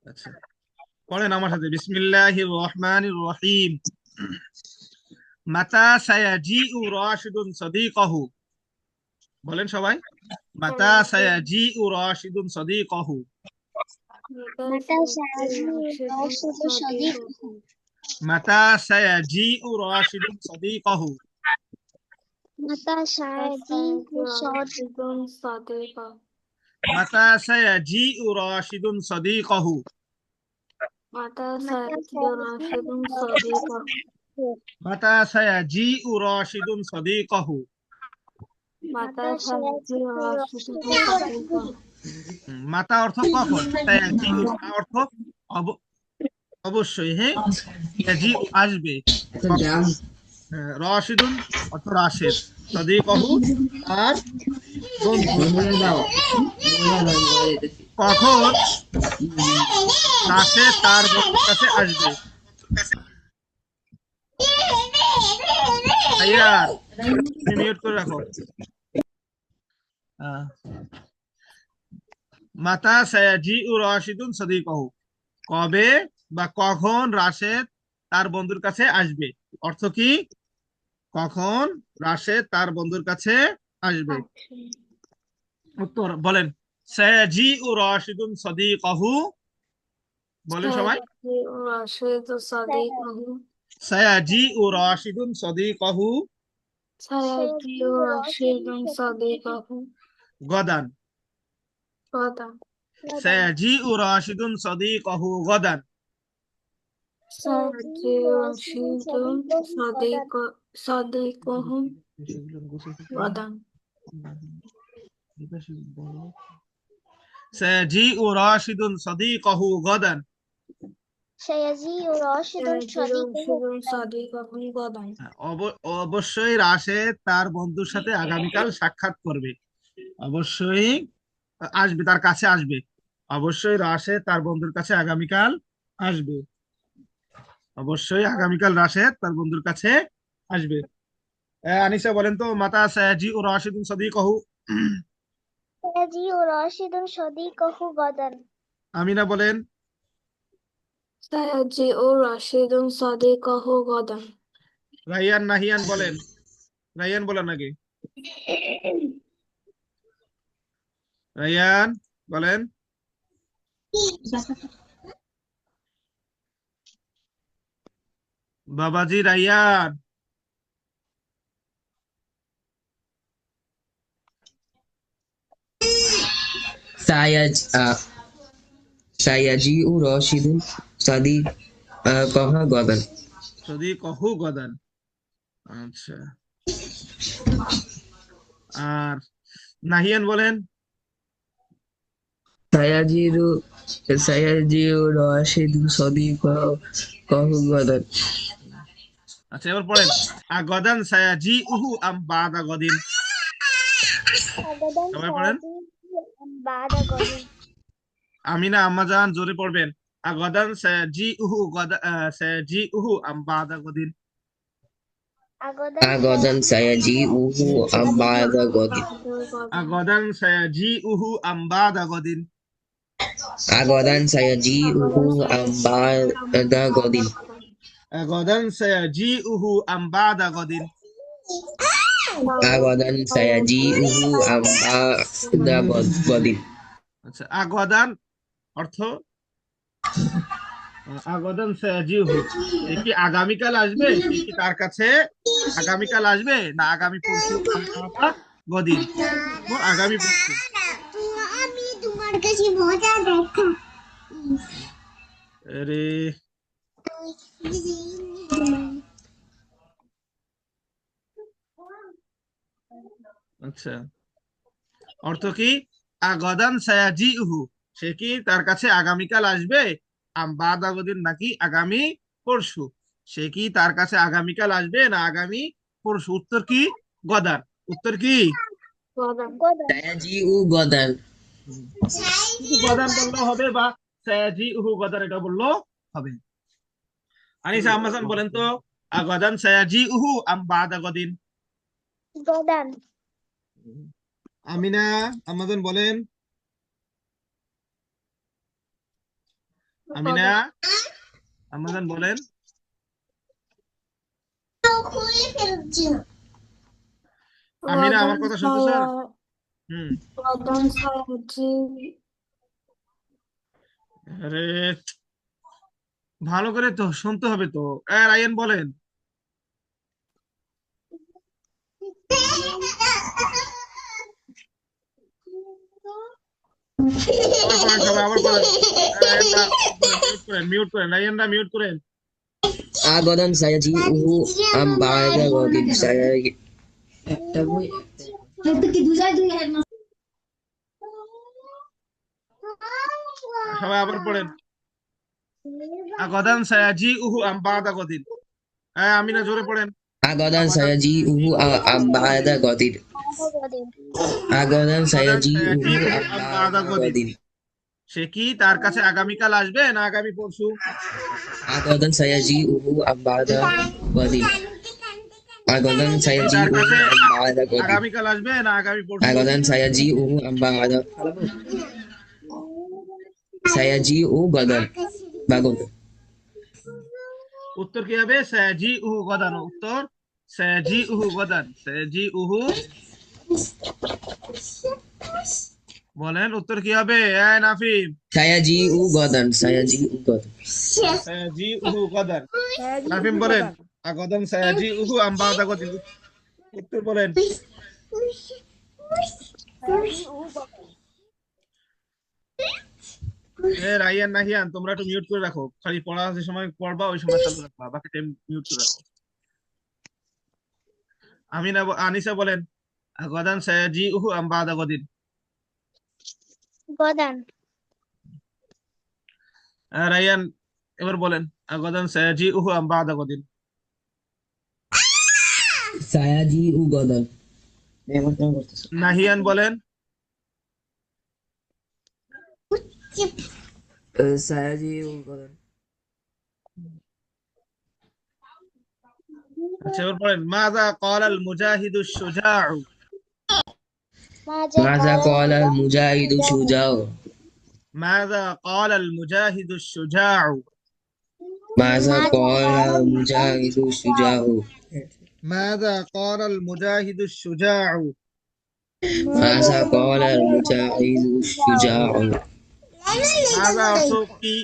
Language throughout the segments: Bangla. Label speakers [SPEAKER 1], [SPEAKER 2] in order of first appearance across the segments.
[SPEAKER 1] আচ্ছা, পড়েন আমার সাথে। বিসমিল্লাহির রহমানির রহিম। মাতা সায়াজিউ রাশিদুন সাদিকাহু। বলেন সবাই। মাতা সায়াজিউ রাশিদুন সাদিকাহু।
[SPEAKER 2] متى سيجيء راشد صديقه؟
[SPEAKER 1] মাতা সায়াজিউ রাশিদুন সাদিকাহু।
[SPEAKER 2] متى سيجيء
[SPEAKER 3] راشد صديقه.
[SPEAKER 1] মাতা সায়াজিউ রাশিদুন সাদিকাহু।
[SPEAKER 3] متى سيأتي راشد صديقه؟
[SPEAKER 1] মাতা সায়াজিউ রাশিদুন সাদিকাহু।
[SPEAKER 3] متى سيأتي راشد صديقه؟
[SPEAKER 1] মাতা অর্থ কখন, সায়াজিউ অর্থ অবশ্যই, হ্যাঁ, ইয়াজিউ আসবে, রাশিদুন অর্থ রাশেদ, সাদিকাহু আর বন্ধু। কখন রাশেদ তার বন্ধুর কাছে আসবে। ভাইয়া তুমি মিউট করে রাখো। মাতা সায়াজিউ রাশিদুন সাদিকাহু, কবে বা কখন রাশেদ তার বন্ধুর কাছে আসবে। অর্থ কি? কখন রাশেদ তার বন্ধুর কাছে আসবে। উত্তর বলেন। সায়াজিউ রাশিদুন সাদিকাহু। বলেন সবাই।
[SPEAKER 3] سيأتي راشد صديقه.
[SPEAKER 1] সায়াজিউ রাশিদুন সাদিকাহু
[SPEAKER 3] سيأتي راشد صديقه
[SPEAKER 1] গদান।
[SPEAKER 3] غدا.
[SPEAKER 1] সায়াজিউ রাশিদুন সাদিকাহু গদান।
[SPEAKER 3] سيأتي راشد صديقه غدا.
[SPEAKER 1] সায়াজিউ রাশিদুন সাদিকাহু গদান।
[SPEAKER 2] سيجيء راشد
[SPEAKER 3] سيأتي
[SPEAKER 2] صديقه
[SPEAKER 3] راشد صديقه غدا.
[SPEAKER 1] অবশ্যই রাশেদ তার বন্ধুর সাথে আগামীকাল সাক্ষাৎ করবে। অবশ্যই আসবে, তার কাছে আসবে। অবশ্যই রাশেদ তার বন্ধুর কাছে আগামীকাল আসবে। অবশ্যই আগামীকাল রাশেদ তার বন্ধুর কাছে আসবে। আনিসা বলেন তো, মাতা সায়াজিউ রাশিদুন সাদিকাহু।
[SPEAKER 2] سيجيء راشد صديقه غدا.
[SPEAKER 1] আমিনা বলেন।
[SPEAKER 3] سيجيء راشد صديقه غدا.
[SPEAKER 1] রাইয়ান নাহিয়ান বলেন। রাইয়ান বলেন আগে। রাইয়ান বলেন। বাবাজি রাইয়ান।
[SPEAKER 4] সায়াজিউ রশিদুন সাদিকাহু গদান।
[SPEAKER 1] সাদিকাহু গদান। আচ্ছা, আর নাহিয়ান বলেন।
[SPEAKER 4] সায়াজিউ রশিদুন সাদিকাহু গদান।
[SPEAKER 1] আচ্ছা, এবার পড়েন। আগদান সায়াজিউহু আম বাদা গদিন।
[SPEAKER 2] غدا
[SPEAKER 1] সবাই পড়েন।
[SPEAKER 2] سيجيء أم بعد غد.
[SPEAKER 1] আমিনা আম্মাজান জোরে পড়বেন। আগদান সায়াজিউহু আম বাদা গদিন।
[SPEAKER 4] আগদান সায়াজিউহু আম বাদা গদিন।
[SPEAKER 1] আগদান সায়াজিউহু আম বাদা গদিন।
[SPEAKER 4] আগদান সায়াজিউহু আম বাদা গদিন।
[SPEAKER 1] আগদান সায়াজিউহু আম বাদা গদিন।
[SPEAKER 4] আগদান সায়াজিউহু আম বাদা গদিন।
[SPEAKER 1] আচ্ছা, আগদান অর্থ আগদান সায়াজিউহু, সে কি আগামীকাল আসবে, সে কি তার কাছে আগামীকাল আসবে, না আগামী পরশু, গদিন আগামী পরশু।
[SPEAKER 2] আমি তোমার কাছে মজা দেখা।
[SPEAKER 1] আরে আচ্ছা, অর্থ কি? আগদান সায়াজিউহু, সে কি তার কাছে আগামীকাল আসবে, আম বাদা গদিন নাকি আগামী পরশু, সে কি তার কাছে আগামীকাল আসবে না আগামী পরশু। উত্তর কি? গদান। উত্তর কি?
[SPEAKER 3] غدا.
[SPEAKER 4] সায়াজিউ গদান।
[SPEAKER 1] শুধু গদান বললেও হবে, বা সায়াজিউহু গদান এটা বললেও হবে। আনিসা আম্মাজান বলেন তো, আগদান সায়াজিউহু আম বাদা গদিন।
[SPEAKER 2] غدا.
[SPEAKER 1] আমিনা আম্মাজান বলেন। আমিনা
[SPEAKER 3] গদান
[SPEAKER 1] আমাদের বলেন।
[SPEAKER 2] খুলে ফেলছি
[SPEAKER 1] আমিনা আমার
[SPEAKER 3] গদান
[SPEAKER 1] কথা শুনতেছেন?
[SPEAKER 3] সায়া
[SPEAKER 1] হুম।
[SPEAKER 3] গদান সায়াজি
[SPEAKER 1] আরে ভালো করে তো শুনতে হবে তো। রায়ান বলেন। আবার বলেন সবাই, আবার বলেন। রায়ানরা মিউট করেন, মিউট করেন, রায়ানরা মিউট করেন।
[SPEAKER 4] غدا سيجيئه أم بعد غد
[SPEAKER 1] সবাই আবার পড়েন। গদান সায়াজি উহু আম বাদা গদিন। আমিনা জোরে পড়েন।
[SPEAKER 4] غدا سيجيئه أم بعد غد غدا
[SPEAKER 1] গদান
[SPEAKER 4] سيجيئه
[SPEAKER 1] সায়াজি উহু
[SPEAKER 4] أم
[SPEAKER 1] আম
[SPEAKER 4] بعد
[SPEAKER 1] বাদা গদিন।
[SPEAKER 4] غد
[SPEAKER 1] সে কি তার কাছে আগামীকাল আসবে না আগামী পরশু?
[SPEAKER 4] غدا سيجيئه أم بعد غد غدا
[SPEAKER 1] সে কি তার
[SPEAKER 4] سيجيئه
[SPEAKER 1] কাছে
[SPEAKER 4] أم بعد غد
[SPEAKER 1] আগামীকাল আসবে না আগামী পরশু?
[SPEAKER 4] غدا سيجيئه أم بعد سيجيء غدا بعد
[SPEAKER 1] উত্তর কি হবে? সায়াজি উহু গদান। উত্তর সায়াজি উহু গদান। সায়াজি উহু, বলেন উত্তর কি হবে? নাফিম।
[SPEAKER 4] سيجيء غدا سيجيء غدا
[SPEAKER 1] সায়াজি উহু গদান। নাফিম বলেন। গদান সায়াজি উহু আম বাদা গদিন। উত্তর বলেন। রাইয়ান নাহিয়ান তোমরা একটু মিউট করে রাখো, খালি পড়া যে সময় পড়বা ওই সময় চালু রাখবা, বাকি টাইম মিউট করে রাখো। আনিসা বলেন। গদান সায়াজি উহু আম বাদা গদিন।
[SPEAKER 2] গদান
[SPEAKER 1] রাইয়ান এবার বলেন। গদান সায়াজি উহু আম বাদা গদিন।
[SPEAKER 4] سيجيء غدا
[SPEAKER 1] নাহিয়ান বলেন।
[SPEAKER 4] سيجيء غدا
[SPEAKER 1] আচ্ছা এবার বলেন। মাযা ক্বালাল মুজাহিদুশ শুজাউ।
[SPEAKER 4] ماذا قال المجاهد الشجاع
[SPEAKER 1] মাযা ক্বালাল মুজাহিদুশ শুজাউ।
[SPEAKER 4] ماذا قال المجاهد الشجاع
[SPEAKER 1] মাযা ক্বালাল মুজাহিদুশ শুজাউ।
[SPEAKER 4] ماذا قال المجاهد الشجاع
[SPEAKER 1] মাযা অর্থ কি?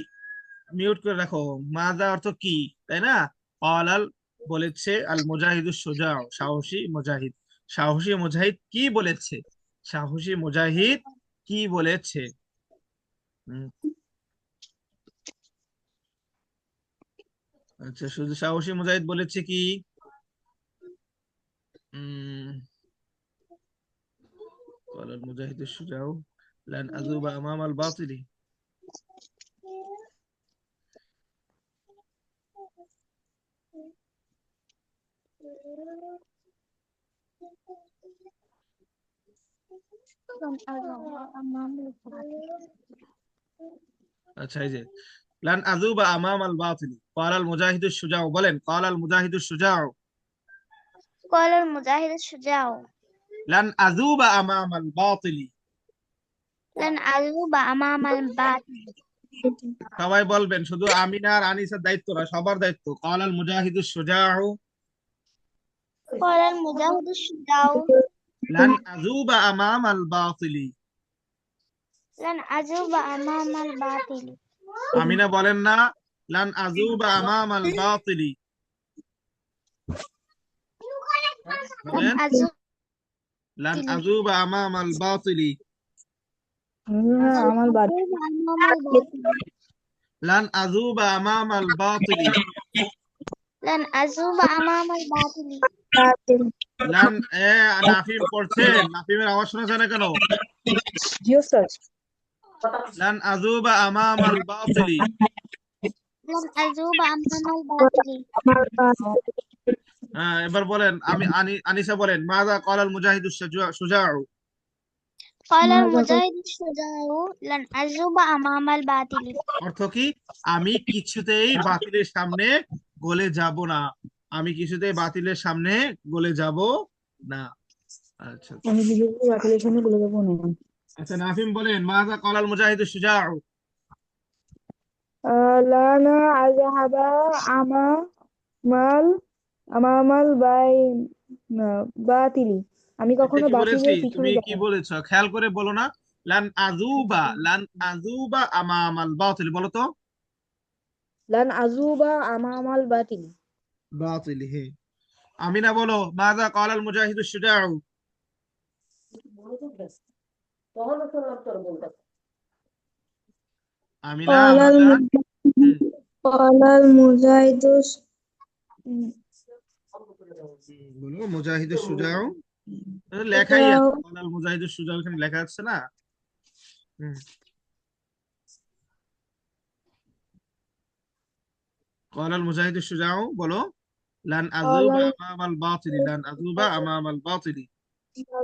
[SPEAKER 1] মিউট করে রাখো। মাযা অর্থ কি, তাই না? ক্বালাল বলেছে, আল মুজাহিদুশ শুজাউ সাহসী মুজাহিদ। সাহসী মুজাহিদ কি বলেছে? সাহসী মুজাহিদ কি বলেছে? হুম, আচ্ছা শুধু সাহসী মুজাহিদ বলেছে কি? قال المجاهد الشجاع لن أذوب أمام الباطل. আচ্ছা এই যে লান আযুবা আমাম আল বাতিল ক্বাল আল মুজাহিদুশ শুজাউ, বলেন ক্বাল আল মুজাহিদুশ শুজাউ।
[SPEAKER 2] قال المجاهد الشجاع
[SPEAKER 1] লান আযুবা আমাম আল বাতিল।
[SPEAKER 2] لن أذوب أمام الباطل
[SPEAKER 1] সবাই বলবেন, শুধু আমিনা আর আনিসার দায়িত্ব না, সবার দায়িত্ব। ক্বাল আল মুজাহিদুশ শুজাউ
[SPEAKER 2] قال المجاهد الشجاع
[SPEAKER 1] লান আযুবা আমাম আল বাতিল।
[SPEAKER 2] لن أذوب أمام الباطل
[SPEAKER 1] আমিনা বলেন না লান আযুবা আমাম আল বাতিল।
[SPEAKER 2] لن
[SPEAKER 1] বলেন
[SPEAKER 2] أذوب
[SPEAKER 1] লান আযুবা আমাম আল বাতিল।
[SPEAKER 2] أمام الباطل
[SPEAKER 1] লান আযুবা আমাম আল বাতিল।
[SPEAKER 2] لن أذوب أمام الباطل
[SPEAKER 1] লান নাফিম পড়ছেন, নাফিমের আওয়াজ শোনা যায় না কেন? লান আযুবা আমাম আল বাতিল।
[SPEAKER 2] لن أذوب أمام الباطل
[SPEAKER 1] এবার বলেন। আনিসা বলেন। মাযা ক্বাল আল মুজাহিদুশ শুজাউ।
[SPEAKER 2] قال المجاهد الشجاع لن أذوب أمام الباطل
[SPEAKER 1] অর্থ কি? আমি কিছুতেই বাতিলের সামনে গলে যাব না। আমি কিছুতেই বাতিলের সামনে গলে যাব না। আচ্ছা
[SPEAKER 5] আমি বিজেপি বাতিলের সামনে বলে দেবো না।
[SPEAKER 1] আচ্ছা নাফিম বলেন। মাযা ক্বাল আল মুজাহিদুশ শুজাউ।
[SPEAKER 5] লানা আযহাবা আমাল আমামাল বাতিলি। আমি
[SPEAKER 1] এটা
[SPEAKER 5] কখনো
[SPEAKER 1] কি বলেছি?
[SPEAKER 5] বাতিলের
[SPEAKER 1] তুমি
[SPEAKER 5] পিছনে যাব
[SPEAKER 1] কি
[SPEAKER 5] না।
[SPEAKER 1] বলেছো? খেয়াল করে বলো না। লান আযুবা আমামাল বাতিল, বলো তো।
[SPEAKER 5] লান আযুবা আমামাল বাতিলি।
[SPEAKER 1] বাতিল, হে। আমিনা বলো, মাযা ক্বালাল মুজাহিদু শুজাউ। আমিনা,
[SPEAKER 5] قال
[SPEAKER 1] মাযা। হুম,
[SPEAKER 5] قال المجاهد
[SPEAKER 1] বলো মুজাহিদু শুজাউ। এটা লেখাই আছে, ক্বালাল মুজাহিদু শুজাউ এখানে লেখা আছে না। হুম, ক্বালাল মুজাহিদু শুজাউ, বলো। লান
[SPEAKER 5] قال
[SPEAKER 1] আযুবা আমামাল বাতিলি, লান আযুবা আমামাল বাতিলি।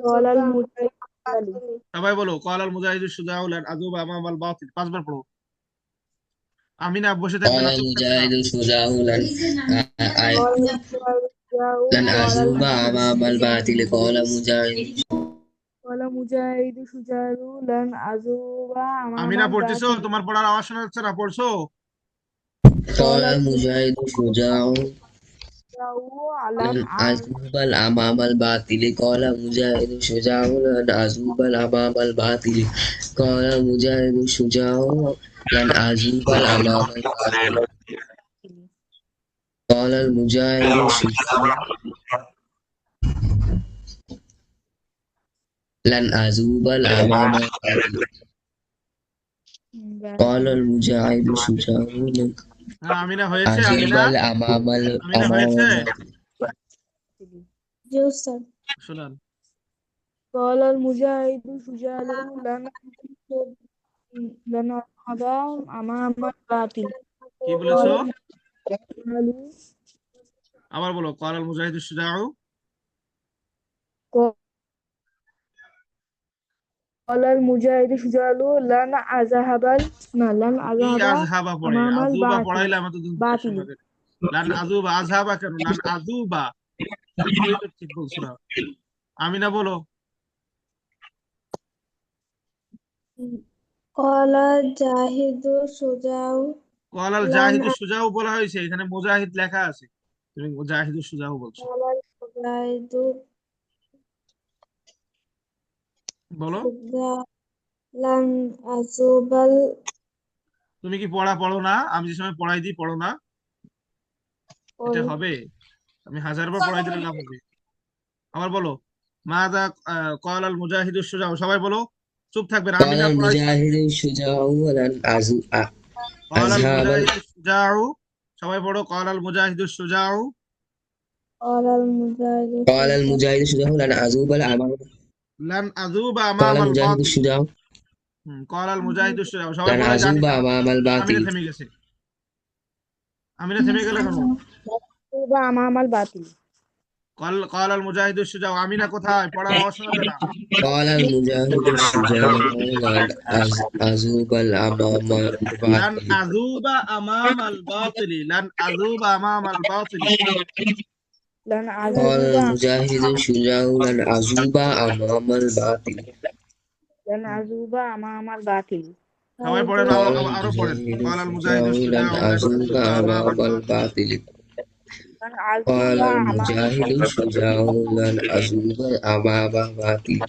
[SPEAKER 5] قال المجاهد
[SPEAKER 1] সবাই বলো, ক্বালাল মুজাহিদু শুজাউ লান আযুবা আমামাল বাতিল, 5 বার পড়ো। আমিনা বসে থাকবে
[SPEAKER 4] قال
[SPEAKER 1] না, চুপ থাকবে না।
[SPEAKER 4] المجاهد الشجاع لن
[SPEAKER 5] قال المجاهد
[SPEAKER 4] لن
[SPEAKER 5] قال
[SPEAKER 4] أذوب أمام الباطل قال مجاهد
[SPEAKER 5] قال مجاهد شجاع لن أذوب أمام
[SPEAKER 1] আমিনা পড়তেছো?
[SPEAKER 5] الباطل
[SPEAKER 1] তোমার পড়ার আওয়াজ শোনা যাচ্ছে না, পড়ছো?
[SPEAKER 5] قال
[SPEAKER 4] قال مجاهد الشجاع
[SPEAKER 5] شجاع لن
[SPEAKER 4] لن أذوب أمام الباطل قال مجاهد الشجاع لن أذوب أمام الباطل قال مجاهد الشجاع لن أذوب أمام الباطل قال المجاهد الشجاع لن أذوب أمام الباطل قال
[SPEAKER 5] باطل
[SPEAKER 4] المجاهد الشجاع لن
[SPEAKER 1] হ্যাঁ, আমিনা হয়েছে,
[SPEAKER 4] أذوب
[SPEAKER 1] আমিনা। আমিনা
[SPEAKER 4] أمام
[SPEAKER 1] হয়েছে,
[SPEAKER 5] जी أستاذ
[SPEAKER 1] শুনান।
[SPEAKER 5] قال المجاهد شجاع لن أذهب أمام الباطل
[SPEAKER 1] কি
[SPEAKER 5] قال
[SPEAKER 1] বলেছো?
[SPEAKER 5] قالوا
[SPEAKER 1] আবার বলো, ক্বালাল মুজাহিদু শুজাউ।
[SPEAKER 5] قال المجاهد شجاع لن أذهب لن
[SPEAKER 1] কি
[SPEAKER 5] أذهب
[SPEAKER 1] আযহাবা পড়ে,
[SPEAKER 5] أمام
[SPEAKER 1] আযুবা
[SPEAKER 5] الباطل
[SPEAKER 1] পড়াইলে আমার তো
[SPEAKER 5] باطل
[SPEAKER 1] সময় লাগে। লান আযুবা, আযহাবা কেন? লান আযুবা, দুটোই তো ঠিক বলছো না। আমিনা বলো।
[SPEAKER 5] قال جاهد شجاع
[SPEAKER 1] ক্বালাল
[SPEAKER 5] لن
[SPEAKER 1] জাহিদু শুজাউ বলা হয়েছে, এখানে মুজাহিদ লেখা আছে, তুমি মুজাহিদু শুজাউ বলছো।
[SPEAKER 5] قال المجاهد
[SPEAKER 1] বলো।
[SPEAKER 5] شجاع لن أذهب
[SPEAKER 1] তুমি কি পড়া পড়ো না? আমি যে সময় পড়াই দিই, পড়ো না? এটা হবে? আমি 1000 বার পড়াই দিলে লাভ হবে। আবার বলো, মাযা ক্বালাল মুজাহিদু শুজাউ, সবাই বলো। চুপ থাকবেন,
[SPEAKER 4] قال
[SPEAKER 1] আমিনা পড়াই।
[SPEAKER 4] المجاهد الشجاع لن
[SPEAKER 1] ক্বালাল
[SPEAKER 4] أذهب
[SPEAKER 1] মুজাহিদু শুজাউ, সবাই পড়ো, ক্বালাল মুজাহিদু শুজাউ।
[SPEAKER 5] قال المجاهد
[SPEAKER 4] قال المجاهد الشجاع لن أذوب أمام
[SPEAKER 1] লান আযুবা
[SPEAKER 4] قال
[SPEAKER 1] আমামাল
[SPEAKER 4] المجاهد
[SPEAKER 1] বাতিল।
[SPEAKER 4] الشجاع
[SPEAKER 1] ক্বালাল মুজাহিদু শুজাউ, সবাই
[SPEAKER 4] لن
[SPEAKER 1] পড়ো, জানি
[SPEAKER 4] أذوب
[SPEAKER 1] না।
[SPEAKER 4] أمام
[SPEAKER 1] আমিনা
[SPEAKER 4] الباطل
[SPEAKER 1] থেমে গেছে। আমিনা থেমে গেল কেন?
[SPEAKER 5] أذهب أمام الباطل
[SPEAKER 1] ক্বালাল মুজাহিদু শুজাউ, আমিনা কোথায়? পড়ার আওয়াজ শোনা যায় না।
[SPEAKER 4] قال المجاهد الشجاع لن أذوب أمام
[SPEAKER 1] লান
[SPEAKER 4] الباطل
[SPEAKER 1] আযুবা আমামাল বাতিল, লান আযুবা আমামাল বাতিল।
[SPEAKER 5] لن
[SPEAKER 4] قال
[SPEAKER 5] أذهب
[SPEAKER 4] المجاهد الشجاع لن أذوب أمام الباطل
[SPEAKER 5] لن أذهب أمام الباطل
[SPEAKER 1] সবাই পড়েন, আরো
[SPEAKER 4] قال
[SPEAKER 1] আরো পড়েন।
[SPEAKER 4] المجاهد
[SPEAKER 1] ক্বালাল
[SPEAKER 4] الشجاع
[SPEAKER 1] মুজাহিদু
[SPEAKER 4] لن
[SPEAKER 1] শুজাউ লান
[SPEAKER 4] أذوب
[SPEAKER 1] আযুবা
[SPEAKER 4] أمام
[SPEAKER 1] আমামাল বাতিল।
[SPEAKER 4] الباطل
[SPEAKER 5] لن أذهب
[SPEAKER 4] قال
[SPEAKER 5] أمام
[SPEAKER 4] المجاهد الشجاع لن أذوب أمام الباطل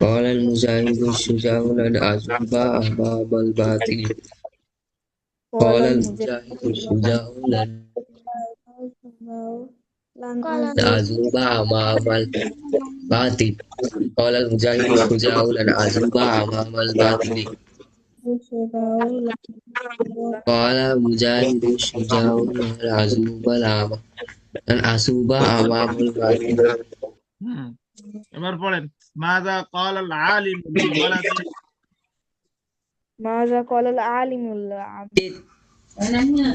[SPEAKER 4] قال المجاهد الشجاع لن أذوب أمام الباطل
[SPEAKER 5] قال
[SPEAKER 4] قال
[SPEAKER 5] المجاهد
[SPEAKER 4] المجاهد الشجاع لن
[SPEAKER 5] لن
[SPEAKER 4] أذوب أمام الباطل قال المجاهد الشجاع لن أذوب أمام الباطل قال المجاهد الشجاع لن أذوب أمام الباطل
[SPEAKER 1] হুম, এবার পড়েন, মাযা ক্বালাল আলিমু লিল ওয়ালাদি।
[SPEAKER 5] ماذا قال العالم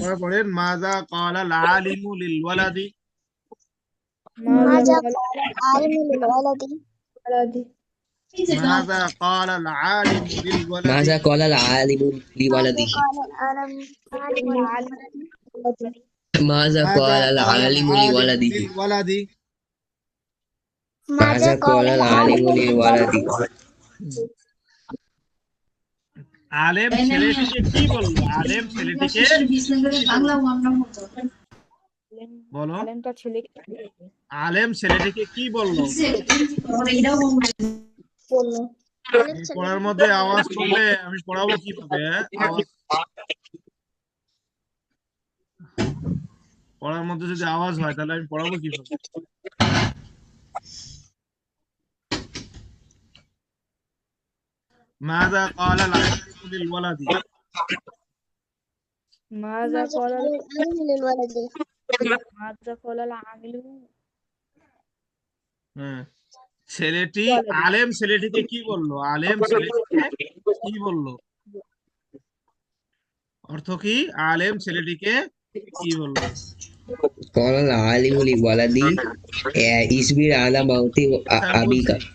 [SPEAKER 1] এবার পড়েন, মাযা ক্বালাল আলিমু লিল ওয়ালাদি।
[SPEAKER 5] ماذا
[SPEAKER 2] ماذا
[SPEAKER 5] قال
[SPEAKER 2] قال العالم للولد
[SPEAKER 5] الولد
[SPEAKER 1] মাযা ক্বালাল আলিমু লিল ওয়ালাদি।
[SPEAKER 4] ماذا قال العالم
[SPEAKER 2] ماذا
[SPEAKER 4] لولده
[SPEAKER 2] قال العالم للولد
[SPEAKER 4] ماذا
[SPEAKER 1] মাযা
[SPEAKER 4] قال
[SPEAKER 1] ক্বালাল
[SPEAKER 4] العالم
[SPEAKER 1] আলিমু
[SPEAKER 4] لولده
[SPEAKER 1] লিল ওয়ালাদি।
[SPEAKER 2] ماذا
[SPEAKER 4] ماذا
[SPEAKER 2] قال
[SPEAKER 4] قال العالم
[SPEAKER 2] العالم
[SPEAKER 4] لولده
[SPEAKER 2] للولد
[SPEAKER 1] আলেম ছেলেটিকে কি বললো? আলেম ছেলেটিকে কি বললো? বলো।
[SPEAKER 5] আলেম তার ছেলেকে
[SPEAKER 1] আলেম ছেলেটিকে কি বললো?
[SPEAKER 5] বললো
[SPEAKER 2] আলেম
[SPEAKER 1] এই পড়ার
[SPEAKER 2] ছেলেটিকে
[SPEAKER 1] মধ্যে
[SPEAKER 2] বলল
[SPEAKER 1] আওয়াজ করলে আমি পড়াবো কিভাবে? আওয়াজ, পড়ার মধ্যে যদি আওয়াজ হয় তাহলে আমি পড়াবো কিভাবে? মাযা ক্বালাল আলিমু লিল ওয়ালাদি।
[SPEAKER 5] মাযা
[SPEAKER 2] মাযা
[SPEAKER 5] ক্বালাল
[SPEAKER 2] ক্বালাল আলিমু লিল ওয়ালাদি।
[SPEAKER 5] মাযা ক্বালাল আমিলু
[SPEAKER 1] হ্যাঁ, ছেলেটি
[SPEAKER 5] ওয়ালাদি
[SPEAKER 1] আলেম ছেলেটিকে কি বললো? আলেম ছেলেটিকে কি বললো? অর্থ কি? আলেম ছেলেটিকে কি বললো?
[SPEAKER 4] قال العالم لولدي اصبر على موت
[SPEAKER 1] আচ্ছা আমি
[SPEAKER 4] أبيك
[SPEAKER 1] বলছি,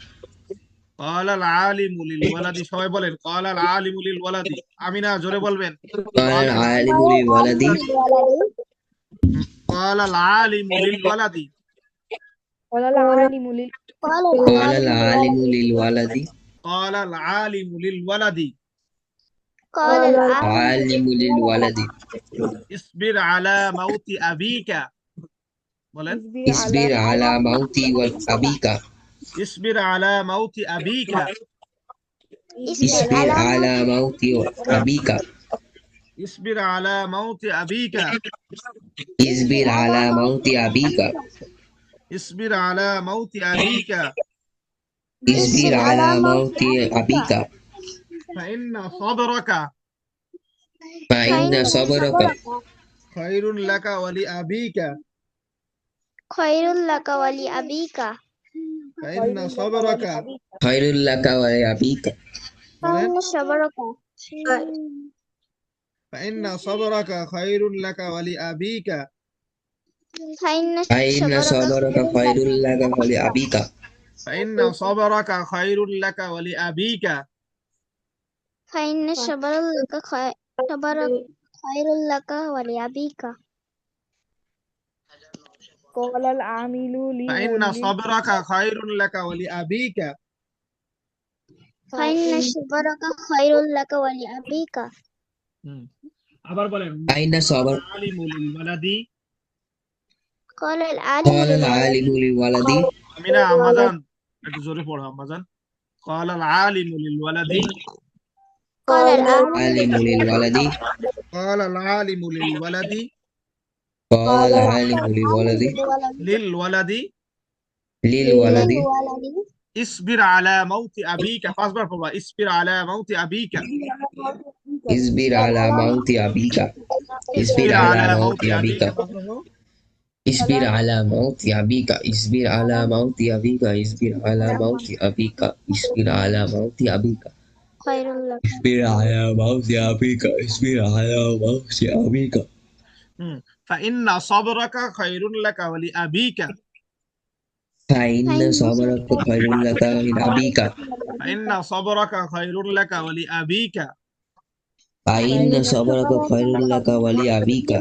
[SPEAKER 1] ক্বালাল আলিমু লিল ওয়ালাদি, সবাই বলেন ক্বালাল আলিমু লিল ওয়ালাদি। আমিনা জোরে বলবেন।
[SPEAKER 4] قال
[SPEAKER 1] ক্বালাল
[SPEAKER 4] العالم
[SPEAKER 2] ক্বালাল
[SPEAKER 4] لولدي
[SPEAKER 2] আলিমু লিল ওয়ালাদি।
[SPEAKER 1] ক্বালাল আলিমু লিল ওয়ালাদি।
[SPEAKER 5] ক্বালাল আলিমু লিল
[SPEAKER 2] ক্বালাল
[SPEAKER 4] قال
[SPEAKER 2] আলিমু লিল
[SPEAKER 4] العالم
[SPEAKER 2] ওয়ালাদি।
[SPEAKER 4] للولد
[SPEAKER 1] ক্বালাল আলিমু লিল ওয়ালাদি
[SPEAKER 2] ক্বালাল
[SPEAKER 5] ক্বালাল
[SPEAKER 2] আলিমু
[SPEAKER 4] عالم
[SPEAKER 2] লিল
[SPEAKER 4] للولد
[SPEAKER 2] ওয়ালাদি।
[SPEAKER 1] ইসবির আলা মাউতি আবিকা। বলেন,
[SPEAKER 5] ইসবির আলা
[SPEAKER 4] اصبر على موت أبيك
[SPEAKER 1] ইসবির আলা মাউতি আবিকা।
[SPEAKER 2] ইসবির
[SPEAKER 4] اصبر
[SPEAKER 2] আলা
[SPEAKER 4] على
[SPEAKER 2] মাউতি
[SPEAKER 4] موت أبيك
[SPEAKER 1] ইসবির আলা মাউতি আবিকা।
[SPEAKER 4] اصبر على موت أبيك
[SPEAKER 1] ইসবির আলা মাউতি আবিকা।
[SPEAKER 4] اصبر
[SPEAKER 2] ইসবির
[SPEAKER 4] على
[SPEAKER 2] আলা
[SPEAKER 4] موت
[SPEAKER 2] মাউতি আবিকা।
[SPEAKER 4] أبيك
[SPEAKER 1] ফাইন্না সাবরাকা
[SPEAKER 4] فإن
[SPEAKER 2] ফাইন্না
[SPEAKER 4] صبرك
[SPEAKER 2] সাবরাকা
[SPEAKER 1] খায়রুন লাকা ওয়া লি আবিকা।
[SPEAKER 2] খায়রুল লাকা ওয়া লি আবিকা।
[SPEAKER 1] ফাইন্না সাবরাকা,
[SPEAKER 4] خير لك ولأبيك
[SPEAKER 1] বলেন,
[SPEAKER 2] ফাইন্না সাবরাকা
[SPEAKER 1] ফাইন্না সাবরাকা খায়রুন লাকা ওয়া লি আবিকা।
[SPEAKER 2] ফাইন্না
[SPEAKER 4] فإن
[SPEAKER 2] সাবরাকা
[SPEAKER 4] صبرك
[SPEAKER 2] খায়রুল
[SPEAKER 4] خير
[SPEAKER 2] লাকা।
[SPEAKER 4] لك ولأبيك
[SPEAKER 1] ফাইন্না সাবরাকা খায়রুন লাকা ওয়া লি আবিকা।
[SPEAKER 2] ফাইন্না সাবরাল লাকা সাবরাক খায়রুল লাকা ওয়া লি আবিকা।
[SPEAKER 5] ক্বালাল আমিলু
[SPEAKER 1] ফাইন্না সাবরাকা খায়রুন লাকা ওয়া লি আবিকা।
[SPEAKER 2] ফাইন্না সাবরাকা খায়রুল লাকা ওয়া লি আবিকা।
[SPEAKER 1] হুম, আবার বলেন,
[SPEAKER 4] فإن صبر
[SPEAKER 1] আলিমু লিল ওয়ালাদি।
[SPEAKER 2] ক্বালাল আলিমু
[SPEAKER 4] قال
[SPEAKER 2] লিল
[SPEAKER 4] العالم
[SPEAKER 2] ওয়ালাদি।
[SPEAKER 4] للولد
[SPEAKER 1] আমিনা আম্মাজান একটু জোরে পড়ো আম্মাজান। ক্বালাল আলিমু লিল ওয়ালাদি।
[SPEAKER 2] ক্বালাল আলিমু
[SPEAKER 4] العالم
[SPEAKER 2] লিল
[SPEAKER 4] للولد
[SPEAKER 2] ওয়ালাদি।
[SPEAKER 1] ক্বালাল আলিমু লিল ওয়ালাদি।
[SPEAKER 4] قال العالم للولد
[SPEAKER 1] লিল ওয়ালাদি
[SPEAKER 4] للولد
[SPEAKER 2] লিল ওয়ালাদি।
[SPEAKER 1] ইসবির আলা মাউতি আবিকা। পাঁচবার পড়বা, ইসবির আলা মাউতি আবিকা।
[SPEAKER 4] اصبر على موت أبيك اصبر
[SPEAKER 1] ইসবির
[SPEAKER 4] على
[SPEAKER 1] আলা
[SPEAKER 4] موت
[SPEAKER 1] মাউতি
[SPEAKER 4] أبيك
[SPEAKER 1] আবিকা, পাঁচবার পড়ো।
[SPEAKER 4] اصبر على موت أبيك اصبر على موت أبيك اصبر على موت أبيك اصبر على موت أبيك
[SPEAKER 2] খায়রুল লাকা।
[SPEAKER 4] اصبر على موت أبيك اصبر على موت أبيك
[SPEAKER 1] হুম, ফাইন্না সাবরাকা খায়রুন লাকা ওয়া লি আবিকা।
[SPEAKER 4] فإن صبرك خير لك من أبيك
[SPEAKER 1] ফাইন্না সাবরাকা খায়রুন লাকা ওয়া লি আবিকা।
[SPEAKER 4] فإن صبرك خير لك ولأبيك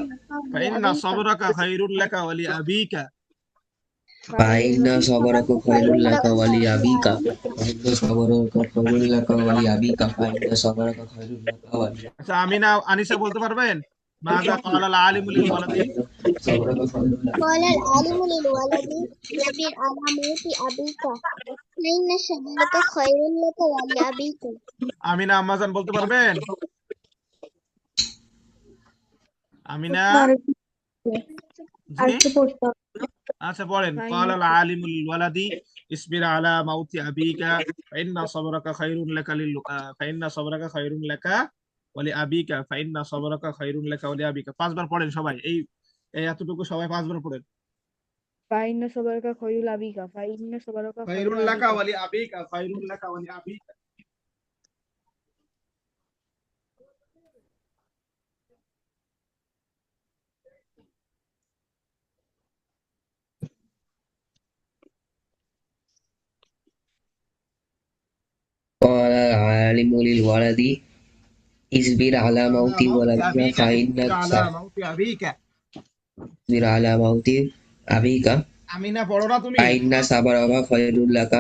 [SPEAKER 1] ফাইন্না সাবরাকা খায়রুন লাকা ওয়া লি আবিকা।
[SPEAKER 4] فإن صبرك خير لك ولأبيك فإن صبرك خير لك ولأبيك فإن صبرك خير لك ولأبيك
[SPEAKER 1] আচ্ছা আমিনা আনিসা বলতে পারবেন? মাযা ক্বালাল আলিমু লিল ওয়ালাদি।
[SPEAKER 4] صبرك خير لك
[SPEAKER 2] ক্বালাল আলিমু লিল ওয়ালাদি ইসবির আলা মাউতি আবিকা। ফাইন্না সাবরাকা খায়রুল লাকা ওয়া লি আবিকা।
[SPEAKER 1] আমিনা আম্মাজান বলতে পারবেন? আমিনা জি, আচ্ছা পড়েন। ক্বালাল আলিমু লিল ওয়ালাদি ইসবির আলা মাউতি আবিকা ফাইন্না সাবরাকা খায়রুন লাকা লিল ফাইন্না সাবরাকা খায়রুন লাকা ওয়া লি আবিকা ফাইন্না সাবরাকা খায়রুন লাকা ওয়া লি আবিকা। পাঁচবার পড়েন সবাই, এই এই এতটুকু সবাই পাঁচবার পড়েন।
[SPEAKER 5] ফাইন্না সাবরাকা খায়রুল আবিকা ফাইন্না সাবরাকা খায়রুল
[SPEAKER 1] খায়রুন লাকা
[SPEAKER 5] আবিকা
[SPEAKER 1] ওয়া লি আবিকা খায়রুন লাকা ওয়া লি আবিকা।
[SPEAKER 4] قال العالم للولد اصبر على
[SPEAKER 1] আলা
[SPEAKER 4] موت
[SPEAKER 1] মাউতি
[SPEAKER 4] ولدك
[SPEAKER 1] আবিকা ইসবির
[SPEAKER 4] فإنك
[SPEAKER 1] আলা মাউতি আবিকা।
[SPEAKER 4] اصبر على موت أبيك
[SPEAKER 1] আমিনা পড়ো না তুমি?
[SPEAKER 4] فإن صبرك خير لك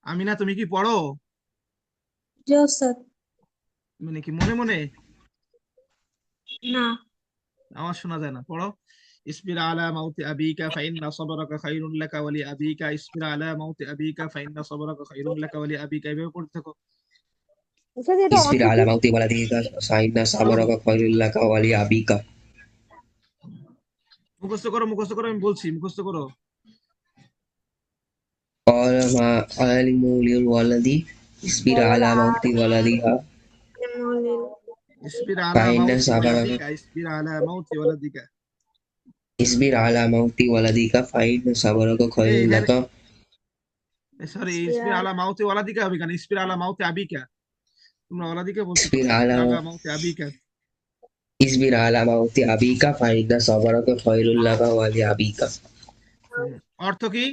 [SPEAKER 1] আমিনা তুমি কি পড়ো?
[SPEAKER 3] জি স্যার।
[SPEAKER 1] মানে কি মনে মনে?
[SPEAKER 3] না।
[SPEAKER 1] আমার শোনা যায় না, পড়ো। ইসবির আলা মাউতি আবিকা ফাইন্না সাবরাকা খায়রুন লাকা ওয়া লি আবিকা, ইসবির আলা মাউতি আবিকা ফাইন্না সাবরাকা খায়রুন লাকা ওয়া লি আবিকা, এভাবে পড়তে থাকো।
[SPEAKER 5] উস্তাদ এটা
[SPEAKER 4] ইসবির
[SPEAKER 5] অর্থ কি?
[SPEAKER 4] আলা মাউতি ওয়ালাদিকা ফাইন্না সাবরাকা খায়রুল লাকা ওয়া লি আবিকা।
[SPEAKER 1] মুখস্থ করো, মুখস্থ করো, আমি বলছি মুখস্থ করো।
[SPEAKER 4] قال ما علم للولد اصبر على موت ولدها
[SPEAKER 1] ইসবির আলা
[SPEAKER 4] فإن
[SPEAKER 1] মাউতি
[SPEAKER 4] صبرك
[SPEAKER 1] ওয়ালাদিকা, ইসবির আলা মাউতি ওয়ালাদিকা।
[SPEAKER 4] اصبر على موت ولدك فإن صبرك خير
[SPEAKER 1] এখানে
[SPEAKER 4] لك
[SPEAKER 1] সরি, ইসবির আলা মাউতি ওয়ালাদিকা হবে কেন? ইসবির আলা মাউতি আবিকা, তোমরা ওয়ালাদিকা বলছো তো,
[SPEAKER 4] اصبر
[SPEAKER 1] ইসবির
[SPEAKER 4] على
[SPEAKER 1] আলা মাউতি আবিকা।
[SPEAKER 4] اصبر على موت أبيك فإن صبرك خير لك ولأبيك।
[SPEAKER 1] অর্থ কি?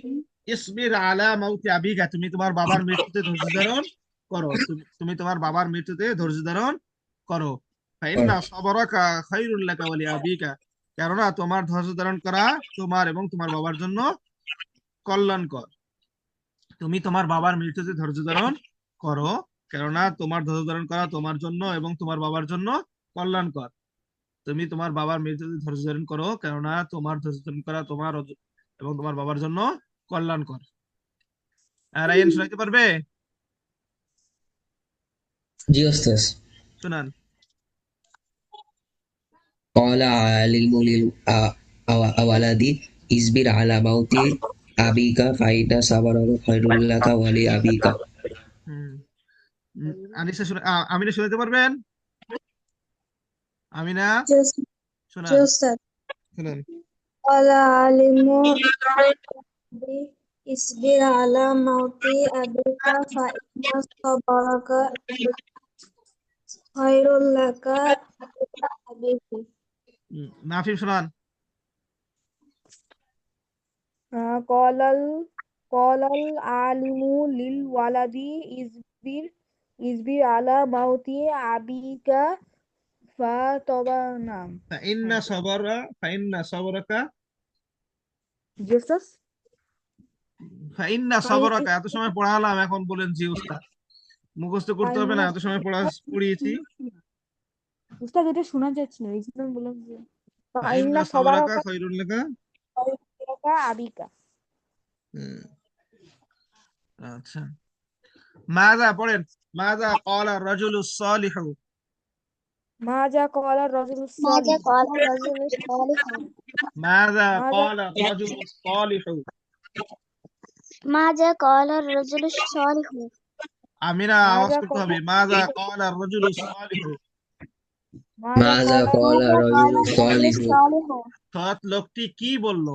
[SPEAKER 1] ইসবির আলা মাউতি আবিকা, তুমি তোমার বাবার মৃত্যুতে ধৈর্য ধারণ করো, তুমি তোমার বাবার মৃত্যুতে ধৈর্য ধারণ করো। ফাইন্না সাবরাকা খায়রুল লাকা ওয়া লি আবিকা, কেননা তোমার ধৈর্য ধারণ করা তোমার এবং তোমার বাবার জন্য কল্যাণকর। তুমি তোমার বাবার মৃত্যুতে ধৈর্য ধারণ করো, কেননা তোমার ধৈর্য ধারণ করা তোমার জন্য এবং তোমার বাবার জন্য কল্যাণকর। তুমি তোমার বাবার মৃত্যুতে ধৈর্য ধারণ করো, কেননা তোমার ধৈর্য ধারণ করা তোমার এবং তোমার বাবার জন্য কল্যাণকর। রায়ান শোনাইতে পারবে?
[SPEAKER 4] জি ওস্তাদ।
[SPEAKER 1] শুনান।
[SPEAKER 4] قال عالم للولد اصبر على موت أبيك فإن صبرك خير لك ولأبيك।
[SPEAKER 1] হুম, আনিসা শুনে, আমিনা শোনাইতে পারবেন? আমিনা শোনান, শুনান।
[SPEAKER 3] قال عالم اصبر على موت أبيك فإن صبرك خير لك أبيك।
[SPEAKER 1] নাফিম শোনান।
[SPEAKER 5] কলাল কলাল আলিমু লিল ওয়ালাদি ইসবির আলা মাউতি আবিকা নাম।
[SPEAKER 1] ফাইন্না সাবরাকা,
[SPEAKER 5] জি উস্তাদ।
[SPEAKER 1] ফাইন্না সাবরাকা, এত সময় পড়ালাম, এখন বলেন জি উস্তাদ। মুখস্থ করতে হবে না, এত সময় পড়িয়েছি।
[SPEAKER 5] উস্তাদ এটা শোনা যাচ্ছে না, এই জন্য আমি বললাম যে
[SPEAKER 1] ফাইন্না
[SPEAKER 5] ইন্না
[SPEAKER 1] সাবরাকা
[SPEAKER 5] সবারাকা
[SPEAKER 1] খায়রুল লাকা।
[SPEAKER 5] আবিকা।
[SPEAKER 1] হুম, আচ্ছা। মাযা পড়েন। মাযা ক্বালা রাজুলুস সালিহু।
[SPEAKER 5] মাযা ক্বালা রাজুলুস
[SPEAKER 2] ماذا
[SPEAKER 5] সালিহ।
[SPEAKER 2] قال الرجل الصالح
[SPEAKER 1] মাযা
[SPEAKER 5] মাযা
[SPEAKER 1] ক্বালা রাজুলুস সালিহু।
[SPEAKER 2] ماذا قال الرجل الصالح
[SPEAKER 1] আমিনা আওয়াজ
[SPEAKER 5] মাযা
[SPEAKER 1] করতে হবে। মাযা ক্বালা রাজুলুস সালিহু।
[SPEAKER 4] ماذا قال
[SPEAKER 2] ماذا
[SPEAKER 4] الرجل
[SPEAKER 2] قال الرجل
[SPEAKER 4] الصالح؟
[SPEAKER 2] الصالح
[SPEAKER 1] সৎ লোকটি কি বলল?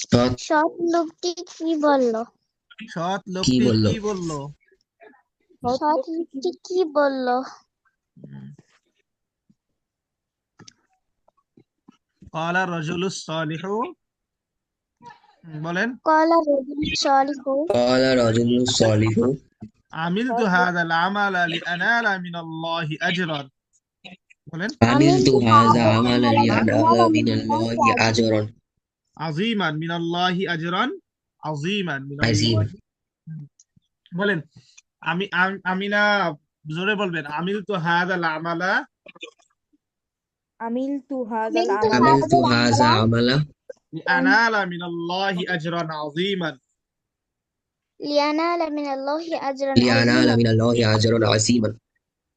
[SPEAKER 2] সৎ লোকটি কি বলল?
[SPEAKER 1] সৎ
[SPEAKER 4] কি
[SPEAKER 1] লোকটি
[SPEAKER 4] বলল?
[SPEAKER 1] কি বলল?
[SPEAKER 2] সৎ লোকটি কি বলল?
[SPEAKER 1] ক্বালা রাজুলুস সালিহু, বলেন।
[SPEAKER 2] قال الرجل الصالح
[SPEAKER 4] قال الرجل الصالح
[SPEAKER 1] আমিলতু হাযাল আমালা লিআনালা মিনাল্লাহি আজরান। বলেন।
[SPEAKER 4] عملت
[SPEAKER 2] عملت
[SPEAKER 4] هذا
[SPEAKER 2] هذا
[SPEAKER 4] عملا
[SPEAKER 2] العمل
[SPEAKER 4] لأنال من
[SPEAKER 2] لله
[SPEAKER 4] الله أجرا
[SPEAKER 1] আজিমান মিনাল্লাহি আজরান, আজিমান
[SPEAKER 4] عظيما।
[SPEAKER 1] মিনাল্লাহি। বলেন। আমিনা জোরে বলবেন। আমিলতু হাযাল আমালা
[SPEAKER 5] আমিলতু হাযাল
[SPEAKER 2] عملت
[SPEAKER 5] আমালা
[SPEAKER 4] عملت هذا عملا
[SPEAKER 1] লিআনালা মিনাল্লাহি আজরান আজিমান।
[SPEAKER 2] لينال من الله أجرا
[SPEAKER 4] لأنال
[SPEAKER 2] عظيما
[SPEAKER 4] من الله أجرا عظيما।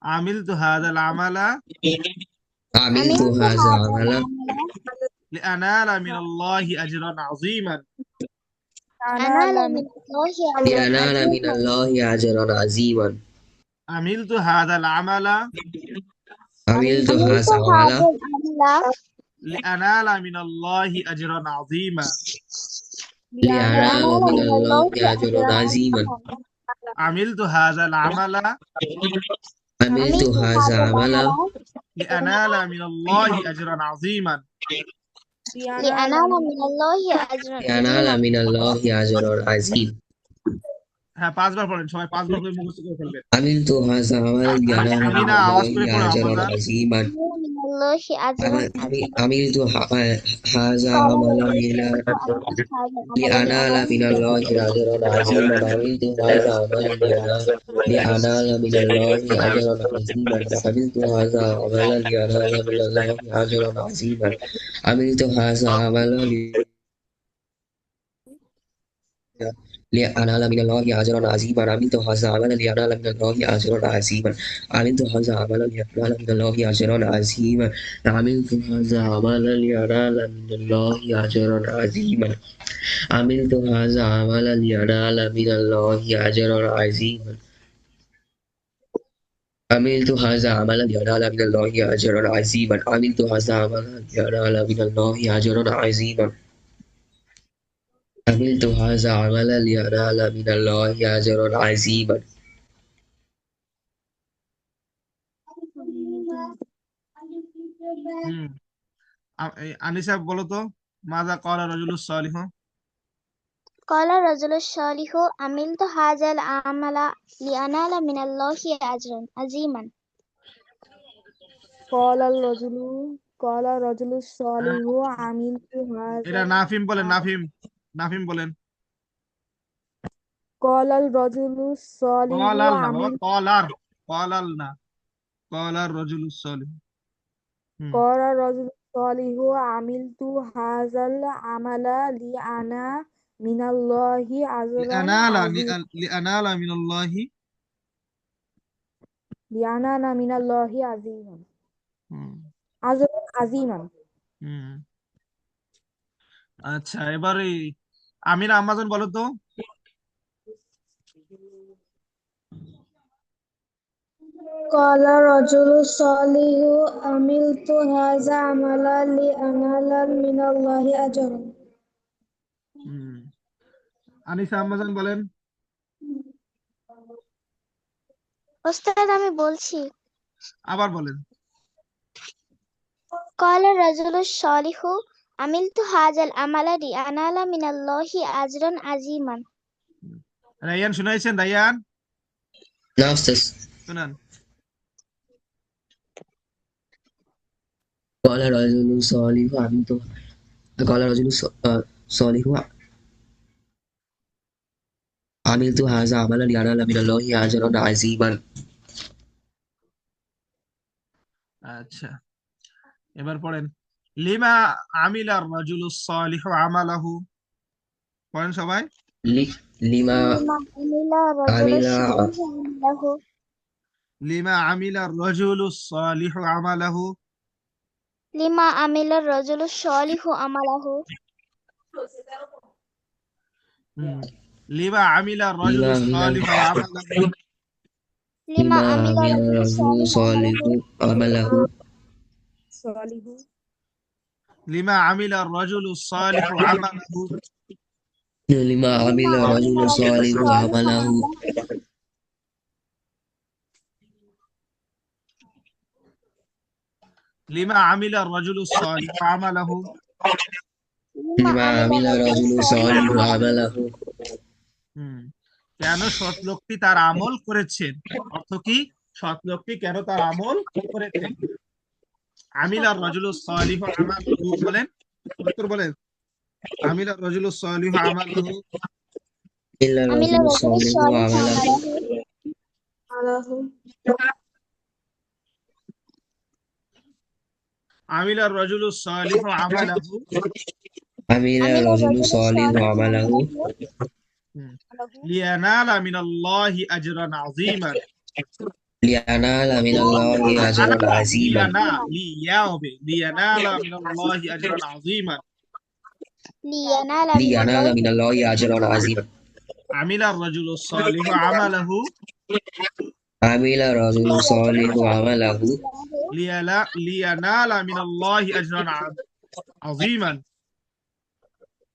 [SPEAKER 1] আমিলতু হাযাল আমালা
[SPEAKER 4] عملت
[SPEAKER 2] عملت
[SPEAKER 4] هذا
[SPEAKER 2] هذا
[SPEAKER 4] عملا
[SPEAKER 2] العمل
[SPEAKER 1] লিআনালা মিনাল্লাহি আজরান আজিমান।
[SPEAKER 2] أنال من الله أجرا
[SPEAKER 4] لأنال من
[SPEAKER 2] عظيما
[SPEAKER 4] الله أجرا عظيما।
[SPEAKER 1] আমিলতু হাযাল আমালা
[SPEAKER 4] عملت
[SPEAKER 2] عملت
[SPEAKER 4] هذا
[SPEAKER 2] هذا
[SPEAKER 4] عملا
[SPEAKER 2] العمل
[SPEAKER 1] লিআনালা মিনাল্লাহি আজরান আজিমা।
[SPEAKER 4] لأنال
[SPEAKER 2] لينال
[SPEAKER 4] من
[SPEAKER 2] من
[SPEAKER 4] الله
[SPEAKER 2] الله
[SPEAKER 4] أجرا
[SPEAKER 2] أجرا
[SPEAKER 4] عظيما।
[SPEAKER 2] عظيما
[SPEAKER 1] আমিলতু হাযাল আমালা
[SPEAKER 4] عملت
[SPEAKER 2] عملت
[SPEAKER 4] هذا
[SPEAKER 2] هذا
[SPEAKER 4] عملا
[SPEAKER 2] العمل
[SPEAKER 1] লিআনালা মিনাল্লাহি আজরান আজিমান।
[SPEAKER 2] لأنال من الله أجرا
[SPEAKER 4] لأنال
[SPEAKER 2] عظيما
[SPEAKER 4] من الله أجرا عظيما।
[SPEAKER 1] হ্যাঁ 5 বার পড়েন, সবাই 5 বার করে মুখস্থ করে ফেলবেন।
[SPEAKER 4] عملت هذا عملا لينال
[SPEAKER 1] আমি
[SPEAKER 4] من
[SPEAKER 1] না, আওয়াজ
[SPEAKER 4] الله
[SPEAKER 1] করে পড়ো
[SPEAKER 4] أجرا
[SPEAKER 1] আমাজান।
[SPEAKER 4] عظيما
[SPEAKER 2] মিনাল্লাহি আজরান আযীমা।
[SPEAKER 4] عملت هذا
[SPEAKER 2] قال
[SPEAKER 4] عملا
[SPEAKER 2] رجل الصالح هذا العمل
[SPEAKER 4] لأنال من الله أجرا عظيما عملت هذا عملا لأنال من الله أجرا عظيما عملت هذا عملا لأنال من الله أجرا عظيما عملت هذا عملا لأنال من الله أجرا عظيما عملت هذا عملا لأنال من الله أجرا عظيما عملت هذا عملا لأنال من الله أجرا عظيما عملت هذا عملا لأنال من الله أجرا عظيما عملت هذا عملا لأنال من الله أجرا عظيما عملت هذا عملا لأنال من الله أجرا عظيما عملت هذا عملا لأنال من الله أجرا عظيما عملت هذا عملا لأنال من الله أجرا عظيما
[SPEAKER 1] হুম, আনিসা বলো তো, মাযা ক্বালা রাজুলুস সালিহু।
[SPEAKER 2] قال الرجل الصالح عملت هذا العمل لأنال من الله أجرا عظيما
[SPEAKER 5] قال الرجل قال الرجل الصالح عملت
[SPEAKER 1] এটা
[SPEAKER 5] هذا
[SPEAKER 1] নাফিম বলেন, নাফিম, নাফিম বলেন।
[SPEAKER 5] قال الرجل الصالح
[SPEAKER 1] কলাল না বাবা,
[SPEAKER 5] عملت
[SPEAKER 1] কলার, কলাল না, কলার রাজুলুস সালিহ। হুম,
[SPEAKER 5] قال الرجل الصالح عملت هذا العمل لأنا من الله أجرا
[SPEAKER 1] লিআনালা
[SPEAKER 5] عظيما
[SPEAKER 1] লিআনালা মিনাল্লাহি।
[SPEAKER 5] لأنا من الله عظيما
[SPEAKER 1] হুম,
[SPEAKER 5] أجرا عظيما
[SPEAKER 1] হুম। আচ্ছা, এবারে আমিনা আমাজন বলো তো।
[SPEAKER 3] قال الرجل الصالح عملت هذا عملا لأنال من الله أجرا
[SPEAKER 1] হুম, আনিসা আমাজন বলেন।
[SPEAKER 2] ওস্তাদ আমি বলছি
[SPEAKER 1] আবার বলেন।
[SPEAKER 2] قال الرجل الصالح عملت هذا العمل لأنال من الله أجرا عظيما
[SPEAKER 1] রায়ান শুনাইছেন? রায়ান
[SPEAKER 4] না أستاذ
[SPEAKER 1] শুনান।
[SPEAKER 4] قال رجل صالح عملت قال رجل صالح عملت هذا عملا لأنال من الله أجرا عظيما
[SPEAKER 1] আচ্ছা, এবার পড়েন। লিমা আমিলা রাজুলুস সালিহু আমালাহু। পড়েন সবাই।
[SPEAKER 4] لما
[SPEAKER 2] لما عمل الرجل
[SPEAKER 4] عمل
[SPEAKER 2] الصالح عمله
[SPEAKER 1] লিমা আমিলা রাজুলুস সালিহু আমালাহু।
[SPEAKER 2] لما عمل الرجل الصالح عمله
[SPEAKER 1] হুম, লিমা আমিলা
[SPEAKER 4] لما
[SPEAKER 1] রাজুলুস
[SPEAKER 4] عمل
[SPEAKER 1] সালিহু আমালাহু।
[SPEAKER 2] لما
[SPEAKER 4] لما
[SPEAKER 2] عمل
[SPEAKER 4] عمل
[SPEAKER 2] الرجل
[SPEAKER 4] رجل
[SPEAKER 2] الصالح
[SPEAKER 4] صالح عمله
[SPEAKER 5] صالح
[SPEAKER 1] লিমা আমিলা রাজুলুস সালিহু আমালাহু।
[SPEAKER 4] لما عمل
[SPEAKER 2] لما عمل
[SPEAKER 4] رجل
[SPEAKER 2] الرجل
[SPEAKER 4] صالح
[SPEAKER 2] الصالح
[SPEAKER 4] عمله
[SPEAKER 2] عمله
[SPEAKER 1] লিমা আমিলা রাজুলুস সালিহু আমালাহু।
[SPEAKER 2] لما
[SPEAKER 4] لما
[SPEAKER 2] عمل
[SPEAKER 4] عمل
[SPEAKER 2] الرجل
[SPEAKER 4] رجل
[SPEAKER 2] الصالح
[SPEAKER 4] صالح
[SPEAKER 2] عمله
[SPEAKER 4] عمله
[SPEAKER 1] হুম, কেন সৎ লোকটি তার আমল করেছেন? অর্থ কি? সৎ লোকটি কেন তার আমল করেছেন? আমিলা রাজুলুস সালিহু আমালাহু বলেন, উত্তর বলেন। আমিলা রাজুলুস সালিহু আমালাহু।
[SPEAKER 4] إلا
[SPEAKER 2] عمل
[SPEAKER 4] الرجل
[SPEAKER 2] الرجل
[SPEAKER 4] الصالح
[SPEAKER 2] الصالح
[SPEAKER 4] عمله
[SPEAKER 2] عمله
[SPEAKER 1] আমিলা রাজুলুস সালিহু আমালাহু।
[SPEAKER 4] عمل
[SPEAKER 2] عمل
[SPEAKER 4] الرجل
[SPEAKER 2] الرجل
[SPEAKER 4] الصالح
[SPEAKER 2] الصالح
[SPEAKER 4] عمله
[SPEAKER 2] عمله
[SPEAKER 1] হুম, লিয়ানালা মিনাল্লাহি আজরান আযীমান।
[SPEAKER 4] لينال من الله أجرا
[SPEAKER 1] আনা
[SPEAKER 4] عظيما
[SPEAKER 1] লিয়া হবে, লিয়ানালা মিনাল্লাহি আজরান আযীমান।
[SPEAKER 2] لينال من
[SPEAKER 4] لينال
[SPEAKER 2] الله
[SPEAKER 4] من الله أجرا عظيما
[SPEAKER 1] আমিলা রাজুলুস সালিহু আমালাহু
[SPEAKER 4] عمل الرجل الصالح عمله
[SPEAKER 1] লিয়ানালা মিনাল্লাহি আজরান আযীমান।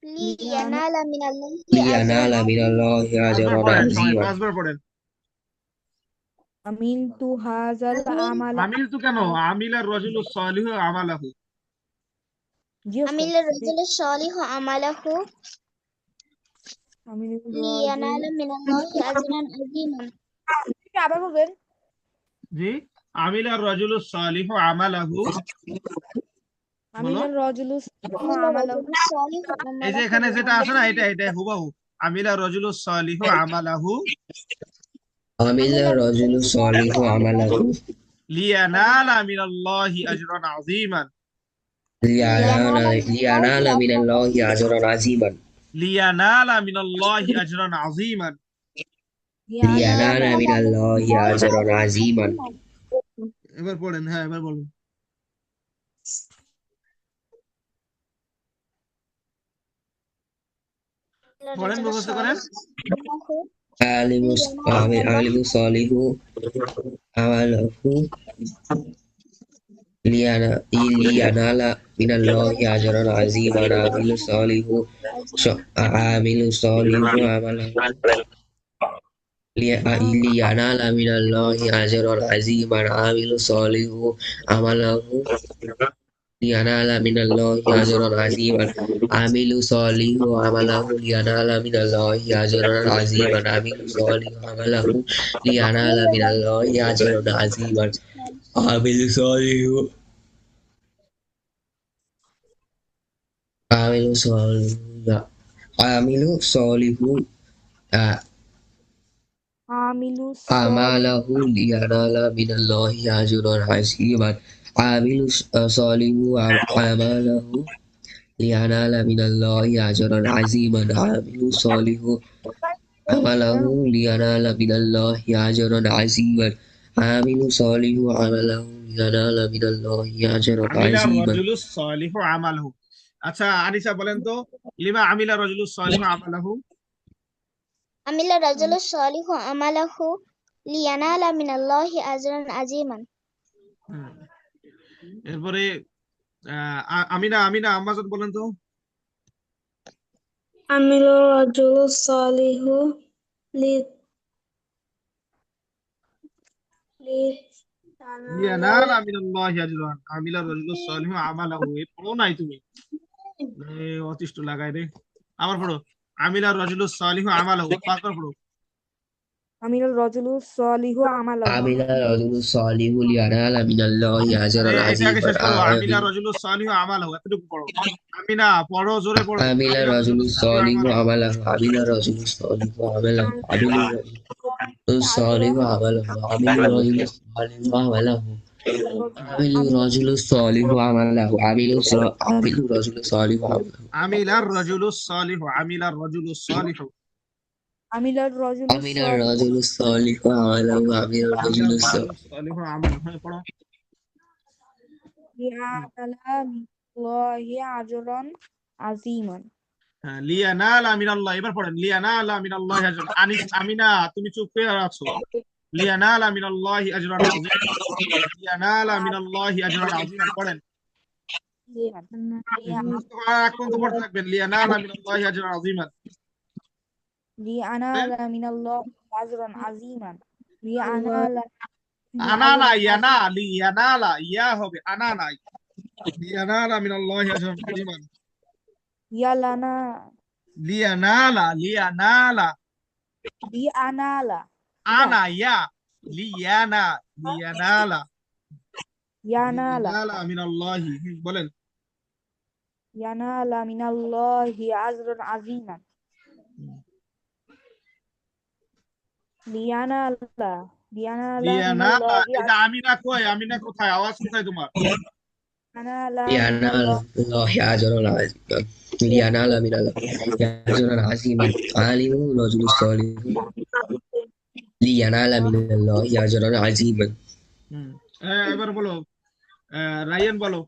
[SPEAKER 2] لينال من الله
[SPEAKER 4] لينال
[SPEAKER 2] أجرا
[SPEAKER 4] من الله أجرا
[SPEAKER 1] পড়েন সবাই,
[SPEAKER 4] عظيما
[SPEAKER 1] 5 বার পড়েন।
[SPEAKER 5] عملت هذا العمل
[SPEAKER 1] আমিল তো কেন? আমিলা রাজুলুস সালিহু আমালাহু।
[SPEAKER 5] জি
[SPEAKER 2] عمل
[SPEAKER 5] أستاذ
[SPEAKER 2] الرجل الصالح عمله
[SPEAKER 5] আমিলুর
[SPEAKER 2] লিয়ানালা মিনাল্লাহি আজরান আযীমান।
[SPEAKER 5] আবার বলবেন।
[SPEAKER 1] জি, আমিলা রাজুলু সালিহু আমালাহু, বলো।
[SPEAKER 5] আমিলার রজুলুস
[SPEAKER 2] আমিলা
[SPEAKER 5] আমালাহু।
[SPEAKER 2] রাজুলুস সালিহু
[SPEAKER 1] এই যে
[SPEAKER 2] আমালাহু
[SPEAKER 1] এখানে যেটা আছে না,
[SPEAKER 2] লিয়ানালা
[SPEAKER 1] এটা হুবাহু। আমিলা রাজুলু সালিহু আমালাহু
[SPEAKER 4] عمل
[SPEAKER 2] আমিলা
[SPEAKER 4] الرجل
[SPEAKER 2] রাজুলুস
[SPEAKER 4] الصالح
[SPEAKER 2] সালিহু
[SPEAKER 4] عمله
[SPEAKER 2] আমালাহু
[SPEAKER 1] লিয়ানালা মিনাল্লাহি আজরান আযীমান।
[SPEAKER 2] লিয়ানালা মিনাল্লাহি
[SPEAKER 4] لينال من
[SPEAKER 2] আজরান
[SPEAKER 4] الله
[SPEAKER 2] আযীমান।
[SPEAKER 4] أجرا عظيما
[SPEAKER 1] লিয়ানালা মিনাল্লাহি আজরান আযীমান।
[SPEAKER 4] لينال من
[SPEAKER 2] লিয়ানালা
[SPEAKER 4] الله
[SPEAKER 2] মিনাল্লাহি
[SPEAKER 4] أجرا
[SPEAKER 2] আজরান
[SPEAKER 4] عظيما
[SPEAKER 2] আযীমান।
[SPEAKER 1] এবার পড়েন, হ্যাঁ এবার বলুন।
[SPEAKER 2] আমিলা
[SPEAKER 1] পড়েন,
[SPEAKER 2] রাজুলুস
[SPEAKER 1] মুখস্থ করেন।
[SPEAKER 2] সালিহু আমালাহু
[SPEAKER 4] عالم
[SPEAKER 2] লিয়ানালা
[SPEAKER 4] عالم
[SPEAKER 2] মিনাল্লাহি
[SPEAKER 4] صالح عمله لينال من الله أجرا عظيما عامل صالح
[SPEAKER 2] আযীমান।
[SPEAKER 4] عامل صالح عمله لينال من الله أجرا عظيما عامل صالح عمله لينال من الله أجرا عظيما عامل صالح عمله لينال من الله أجرا عظيما عامل صالح عمله لينال من الله أجرا عظيما عامل صالح عامل صالح عامل صالح
[SPEAKER 5] আমিলুস
[SPEAKER 4] أعماله لينال من الله أجرا عظيما عامل صالح أعماله لينال من الله أجرا عظيما عامل صالح عمله لينال من الله أجرا عظيما عامل صالح عمله لينال من الله أجرا
[SPEAKER 1] আমিলা
[SPEAKER 4] عظيما
[SPEAKER 1] রাজুলু সালিহু আমালাহু। আচ্ছা আনিসা বলেন তো, লিমা আমিলা রাজুলু সালিহু আমালাহু।
[SPEAKER 2] আমিলা রাজুলুস সালিহু আমালাহু লিয়ানালা মিনাল্লাহি আজরান আযীমান।
[SPEAKER 1] হুম। এরপরে আমিনা আমিনা আম্মাজান বলেন তো।
[SPEAKER 3] عمل الرجل الصالح لي- لينال
[SPEAKER 1] লিয়ানালা মিনাল্লাহি আজরান আমিলা রাজুলু সালিহু আমালাহু। এই পড়ো নাই তুমি, অতিষ্ঠ লাগাই রে। আবার পড়ো, আমিলা রাজুলু সালিহু আমালাহু, পাঁচবার পড়ো।
[SPEAKER 5] আমিলার রজুলুস সালিহু আমালাহু।
[SPEAKER 4] عمل الرجل الصالح لينال من الله
[SPEAKER 1] আরে
[SPEAKER 4] أجرا
[SPEAKER 1] এটা আগে
[SPEAKER 4] عظيما
[SPEAKER 1] শেষ করো, আমিলা রাজুলু সালিহু আমালাহু, এতটুকু পড়ো। আমিনা পড়ো, জোরে পড়ো।
[SPEAKER 4] عمل
[SPEAKER 1] আমিলা
[SPEAKER 4] الرجل
[SPEAKER 1] রাজুলু সালিহু
[SPEAKER 4] الصالح
[SPEAKER 1] আমালাহু।
[SPEAKER 4] عمله عمل الرجل الصالح عمله عمل الصالح
[SPEAKER 5] আজরান
[SPEAKER 4] عمله عمل الرجل الصالح عمله عمل الرجل الصالح عمله عمل الرجل الصالح عمله
[SPEAKER 1] আমিলার রাজুলু সালিহু, আমিলার রাজুলু সালিহু।
[SPEAKER 5] আমিলার রজুলুস
[SPEAKER 4] عمل
[SPEAKER 5] সালিহু
[SPEAKER 4] الرجل الصالح عمله عمل الرجل
[SPEAKER 1] আমিলার
[SPEAKER 4] الصالح
[SPEAKER 1] রাজুলু সালিহু আমালাহু, হ্যাঁ পড়ো।
[SPEAKER 5] লিয়ানালা মিনাল্লাহি আজরান আযীমান।
[SPEAKER 1] হ্যাঁ, লিয়ানালা মিনাল্লাহ, এবার পড়েন লিয়ানালা মিনাল্লাহি আজরান। আমিনা তুমি চুপ করে আছো। লিয়ানালা মিনাল্লাহি আজরান আযীমান, লিয়ানালা মিনাল্লাহি আজরান আযীমান পড়েন। মুখস্থ করার আগ পর্যন্ত পড়তে থাকবেন, লিয়ানালা মিনাল্লাহি আজরান আযীমান। হ্যাঁ?
[SPEAKER 5] লিয়ানালা মিনাল্লাহি আজরান আযীমান। লিয়ানালা
[SPEAKER 1] আনা না,
[SPEAKER 5] আজরান
[SPEAKER 1] ইয়ানা, লিয়ানালা, ইয়া হবে, আনা নাই। লিয়ানালা মিনাল্লাহি আজরান আযীমান।
[SPEAKER 5] ইয়ালানা
[SPEAKER 1] লিয়ানালা, লিয়ানালা,
[SPEAKER 5] লিয়ানালা
[SPEAKER 1] আনা ইয়া, লিয়ানা, লিয়ানালা,
[SPEAKER 5] ইয়ানালা
[SPEAKER 1] লিয়ানালা মিনাল্লাহি, বলেন।
[SPEAKER 5] ইয়ানালা মিনাল্লাহি আজরান আযীমান। লিয়ানালা লিয়ানালা
[SPEAKER 1] লিয়ানালা,
[SPEAKER 5] মিনাল্লাহি
[SPEAKER 1] এই যে আমিনা কই, আমিনা কোথায়, আওয়াজ কোথায় তোমার?
[SPEAKER 5] লিয়ানালা
[SPEAKER 4] لينال
[SPEAKER 5] মিনাল্লাহি
[SPEAKER 4] الله أجرا عظيما لينال من الله أجرا عظيما عالم الرجل الصالح لينال من الله أجرا عظيما
[SPEAKER 1] হুম। এবার বলো, রায়ান বলো,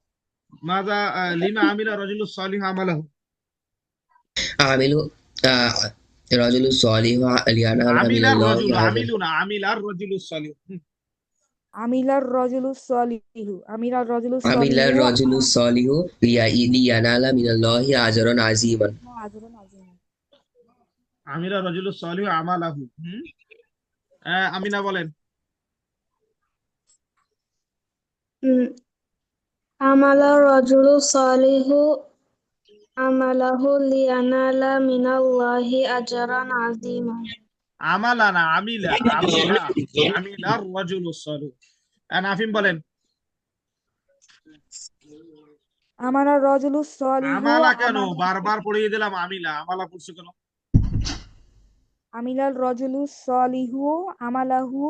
[SPEAKER 1] মাযা লিমা আমিলা রাজুলু সালিহু আমালাহু।
[SPEAKER 4] عامل الرجل الصالح لينال من
[SPEAKER 1] আমিলার
[SPEAKER 4] الله
[SPEAKER 1] রাজুলু,
[SPEAKER 4] أجرا
[SPEAKER 1] আমিলু না, আমিলার রাজুলু সালিহু।
[SPEAKER 5] আমিলার রজুলুস সালিহু আমিলার রজুলুস
[SPEAKER 4] عمل
[SPEAKER 5] সালিহু
[SPEAKER 4] الرجل الصالح لينال من الله أجرا عظيما
[SPEAKER 5] আজরান আযীমান।
[SPEAKER 1] আমিলা রাজুলু সালিহু আমালাহু। আমিনা বলেন।
[SPEAKER 3] عمل الرجل الصالح عمله لينال من الله أجرا عظيما
[SPEAKER 1] আমালা না আমিলা আমিলা আমিলার রাজুলুস সালিহ আনাফিম বলেন
[SPEAKER 5] আমানা রজুলুস সলিহু
[SPEAKER 1] আমালা কেন বারবার পড়িয়ে দিলাম আমিলা আমালা পড়ছো কেন
[SPEAKER 5] আমিলাল রজুলুস সলিহু আমালাহু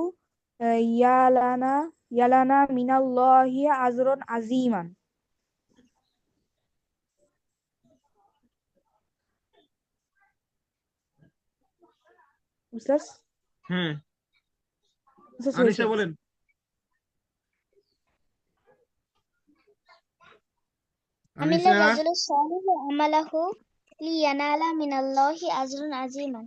[SPEAKER 5] ইয়ালানা ইয়ালানা মিনাল্লাহি আজরন আজিমান। উস্তাদ
[SPEAKER 1] হুম
[SPEAKER 5] উস্তাদ
[SPEAKER 1] আনিসা
[SPEAKER 5] হয়েছে।
[SPEAKER 1] বলেন
[SPEAKER 2] عمل
[SPEAKER 1] আনিসা
[SPEAKER 2] الرجل الصالح عمله لينال من الله أجرا عظيما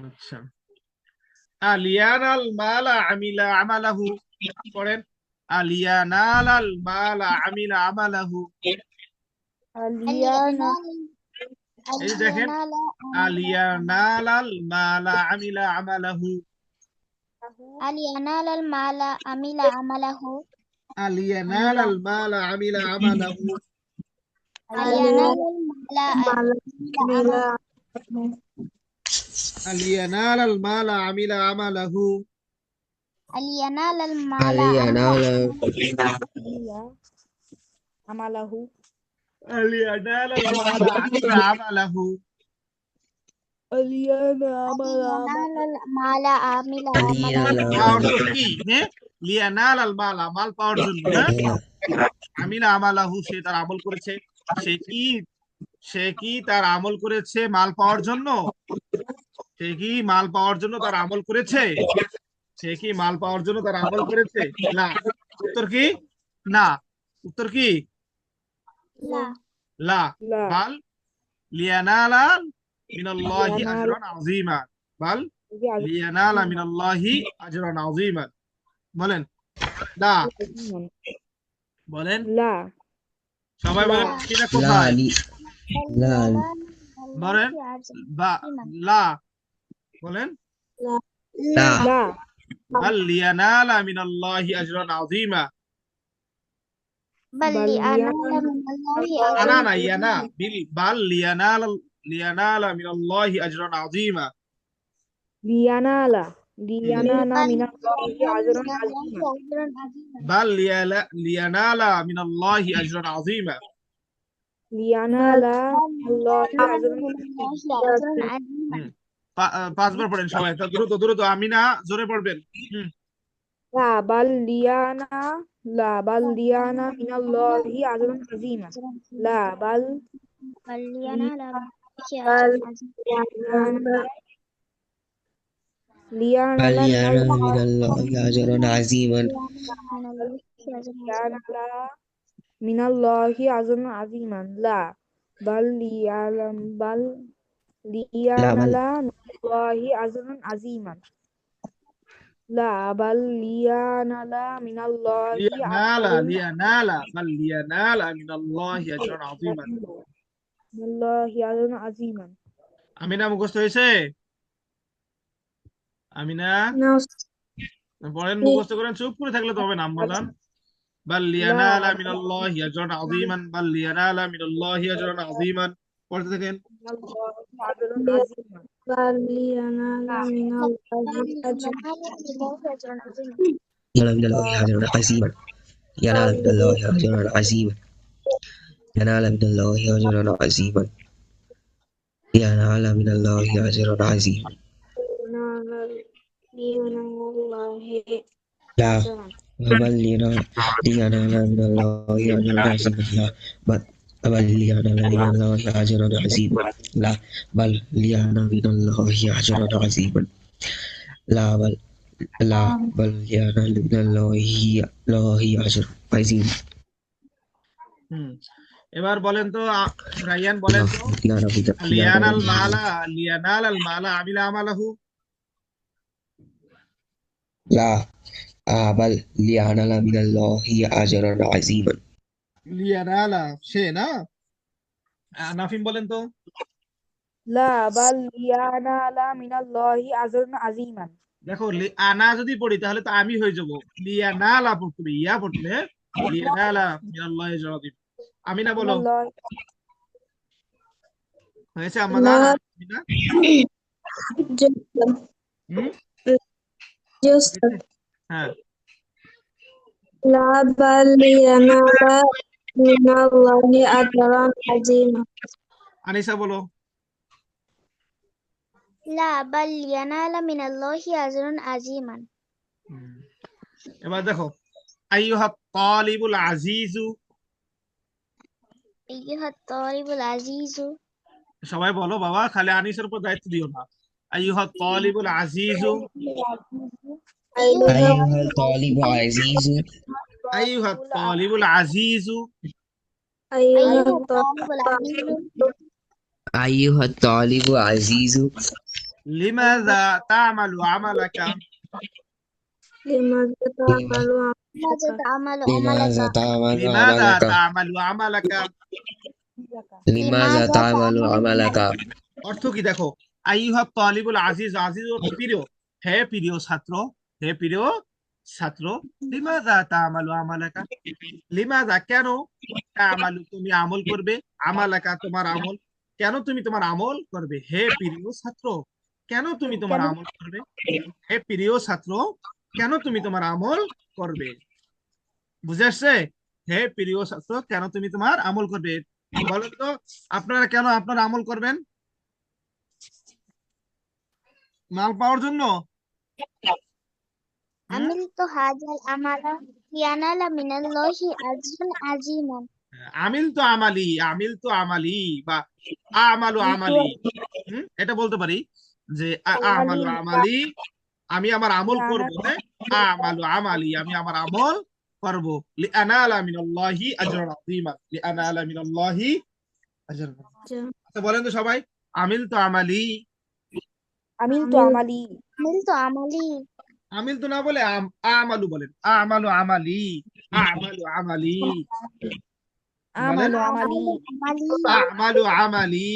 [SPEAKER 1] আচ্ছা আলিয়ানাল মালা আমিলা আমালাহু পড়েন আলিয়ানাল মালা আমিলা আমালাহু
[SPEAKER 5] আলিয়ানা
[SPEAKER 1] এই যে দেখেন আলিয়ানাল মালা আমিলা আমালাহু
[SPEAKER 2] لينال المال عمل عمله
[SPEAKER 1] আলিয়ানাল মালা আমিলা আমালাহু
[SPEAKER 2] لينال المال عمل
[SPEAKER 1] আলিয়ানাল মালা আমিলা আমালাহু
[SPEAKER 2] لينال المال
[SPEAKER 4] علينال
[SPEAKER 5] আমালাহু
[SPEAKER 1] আলিয়ানাল মালা আমিলা আমালাহু
[SPEAKER 5] আলিয়ানা আমালা
[SPEAKER 2] لينال المال عمل
[SPEAKER 4] علينال
[SPEAKER 1] অর্থ কি হ্যাঁ লিয়ানাল আল মালা মাল পাওয়ার জন্য হ্যাঁ আমিলা আমালাহু সে তার আমল করেছে সে কি তার আমল করেছে মাল পাওয়ার জন্য সে কি মাল পাওয়ার জন্য তার আমল করেছে সে কি মাল পাওয়ার জন্য তার আমল করেছে না উত্তর কি না উত্তর কি
[SPEAKER 2] لا
[SPEAKER 1] লা
[SPEAKER 5] লা
[SPEAKER 1] বাল লিয়ানালা মিনাল্লাহি আজরান আযীমা বাল লিয়ানালা মিনাল্লাহি আজরান আযীমা বলেন লা বলেন
[SPEAKER 5] লা
[SPEAKER 1] সবাই বলেন
[SPEAKER 2] লা।
[SPEAKER 1] কিনা
[SPEAKER 4] لا
[SPEAKER 1] কোথায়
[SPEAKER 4] لا
[SPEAKER 1] বলেন বা লা বলেন
[SPEAKER 4] لا
[SPEAKER 5] লা
[SPEAKER 1] বাল লিয়ানালা মিনাল্লাহি আজরান আযীমা
[SPEAKER 2] بل
[SPEAKER 5] بل
[SPEAKER 2] لينال من الله
[SPEAKER 1] আনা
[SPEAKER 2] أجرا
[SPEAKER 1] না ইয়ানা বিল বাল লিয়ানালা মিনাল্লাহি আজরান আযীমা
[SPEAKER 5] লিয়ানালা লিয়ানানা
[SPEAKER 2] بل
[SPEAKER 5] মিনাল্লাহি আজরান
[SPEAKER 2] من الله
[SPEAKER 5] আযীমা
[SPEAKER 2] أجرا عظيما
[SPEAKER 1] বাল লিয়ানালা মিনাল্লাহি আজরান আযীমা
[SPEAKER 5] লিয়ানালা আল্লাহি
[SPEAKER 2] لينال
[SPEAKER 5] আজরান
[SPEAKER 2] من الله أجرا عظيما
[SPEAKER 1] হুম। পাঁচবার পড়েন সবাই তা দ্রুত দ্রুত আমিনা জোরে পড়বেন হুম
[SPEAKER 5] লা বাল লিয়ানা মিনাল্লাহি আজরান আযীমা লা বাল
[SPEAKER 2] بل لينال من الله أجرا عظيما
[SPEAKER 5] লিয়ানালা
[SPEAKER 4] فلينال من الله أجرا عظيما
[SPEAKER 2] من الله أجرا عظيما
[SPEAKER 5] লিয়ানালা মিনাল্লাহি আজরান আযীমান লা বাল লিয়ানালা মিনাল্লাহি আজরান আযীমান লা বাল লিয়ানালা মিনাল্লাহি
[SPEAKER 1] লিয়ানালা মিনাল্লাহি আজরান আযীমা
[SPEAKER 5] মিনাল্লাহি আজরান আযীমান
[SPEAKER 1] আমিনা মুখস্থ হয়েছে আমিনা পড়েন মুখস্থ করেন চুপ করে থাকলে তো হবে না আম্মাজান বাল লিয়ানালা মিনাল্লাহি আজরান আযীমান বাল লিয়ানালা মিনাল্লাহি আজরান আযীমান পড়তে থাকেন
[SPEAKER 5] মিনাল্লাহি আজরান আযীমান
[SPEAKER 3] بل لينال من الله أجرا
[SPEAKER 4] ينال من الله أجرا عظيما ينال من الله أجرا عظيما ينال من الله أجرا عظيما ينال من الله أجرا عظيما
[SPEAKER 3] لينال الله
[SPEAKER 4] لا
[SPEAKER 3] أجرا
[SPEAKER 4] بل لينال من الله أجرا عظيما بل لينال من الله أجرا عظيما لا بل لينال من الله أجرا عظيما لا بل لينال من الله أجرا عظيما
[SPEAKER 1] হুম এবার বলেন তো রায়ান বলেন তো লিয়ানাল মালা আমিলা আমালাহু
[SPEAKER 4] لا بل لينال من الله أجرا عظيما
[SPEAKER 1] লিয়ানালা সে না নাফিম বলেন তো।
[SPEAKER 5] লা বাল লিয়ানালা মিনাল্লাহি আজরুন আজিমান।
[SPEAKER 1] দেখো আনা যদি পড়ি তাহলে তো আমি হয়ে যাবো, লিয়ানালা পড়তে হবে, ইয়া পড়তে হবে, হ্যাঁ? লিয়ানালা মিনাল্লাহি আজরুন আযীম। আমি না বলো,
[SPEAKER 5] মিনাল্লাহি
[SPEAKER 1] হয়েছে আমাদের
[SPEAKER 3] لا
[SPEAKER 1] না?
[SPEAKER 3] جدا
[SPEAKER 1] হুম,
[SPEAKER 3] جدا
[SPEAKER 1] হ্যাঁ।
[SPEAKER 3] لا بل ينال من الله أجرا عظيما
[SPEAKER 1] আনিসা বলো।
[SPEAKER 2] লা বাল ইয়ানালা মিনাল্লাহি আজরুন আজিমান।
[SPEAKER 1] হুম, এবার দেখো, আইয়ুহা তালিবুল আজিজু,
[SPEAKER 2] আইয়ুহাত তালিবুল আজিজু।
[SPEAKER 1] সবাই বলো বাবা, খালি আনিসের উপর দায়িত্ব দিও না। আইয়ুহা তালিবুল আজিজু,
[SPEAKER 2] আইয়ুহাত
[SPEAKER 4] أيها الطالب عزيز
[SPEAKER 1] আইয়ুহা তালিবুল আজিজু,
[SPEAKER 3] أيها
[SPEAKER 2] আইয়ুহাত তালিবুল আজিজু।
[SPEAKER 4] أيها الطالب عزيز
[SPEAKER 1] লিমাযা তা'মালু আমালাকা,
[SPEAKER 3] لماذا تعمل
[SPEAKER 2] মাযা
[SPEAKER 3] عملك
[SPEAKER 2] তা'মালু
[SPEAKER 4] لماذا
[SPEAKER 2] আমালাকা।
[SPEAKER 4] تعمل
[SPEAKER 1] লিমাযা
[SPEAKER 4] عملك
[SPEAKER 1] তা'মালু আমালাকা।
[SPEAKER 4] لماذا
[SPEAKER 2] লিমাযা
[SPEAKER 4] تعمل
[SPEAKER 2] তা'মালু
[SPEAKER 4] عملك
[SPEAKER 1] অর্থ কি দেখো, আইয়ুহা তালিবুল আজিজ, আজিজ অর্থ প্রিয়, হে প্রিয় ছাত্র, হে প্রিয় ছাত্র। লিমাযা তা'মালু আমালাকা, লিমাযা কেন, তা'মালু তুমি আমল করবে, আমালাকা তোমার আমল, কেন তুমি তোমার আমল করবে, হে প্রিয় ছাত্র কেন তুমি তোমার
[SPEAKER 5] কেন
[SPEAKER 1] আমল করবে, হে প্রিয় ছাত্র কেন তুমি তোমার আমল করবে। বুঝে আসছে? হে প্রিয় ছাত্র কেন তুমি তোমার আমল করবে। বলেন তো, আপনারা কেন আপনার আমল করবেন? মাল পাওয়ার জন্য? হুম?
[SPEAKER 2] আমিলতু হাযাল আমালা লিয়ানালা মিনাল্লাহি আজরুন আজিমান।
[SPEAKER 1] আমিল তো আমালি, আমিল তো আমালি, বা আমালু আমালি, এটা বলতে পারি যে আমালু আমালি, আমি আমার আমল করব, হ্যাঁ, আমালু আমালি, আমি আমার আমল করব, লিআনালা মিনাল্লাহি আজরান আযীমা, লিআনালা মিনাল্লাহি আজরান আযীমা। আচ্ছা বলেন তো সবাই, আমিল তো আমালি,
[SPEAKER 5] আমিল তো আমালি।
[SPEAKER 2] আমিলতু আমালি।
[SPEAKER 1] আমিল তো না বলে আমালু বলেন, আমালু আমালি, আমালু আমালি বলেন,
[SPEAKER 5] আমালু আমালি।
[SPEAKER 2] আমালি।
[SPEAKER 1] আমালু আমালি,
[SPEAKER 2] আমালু আমালি।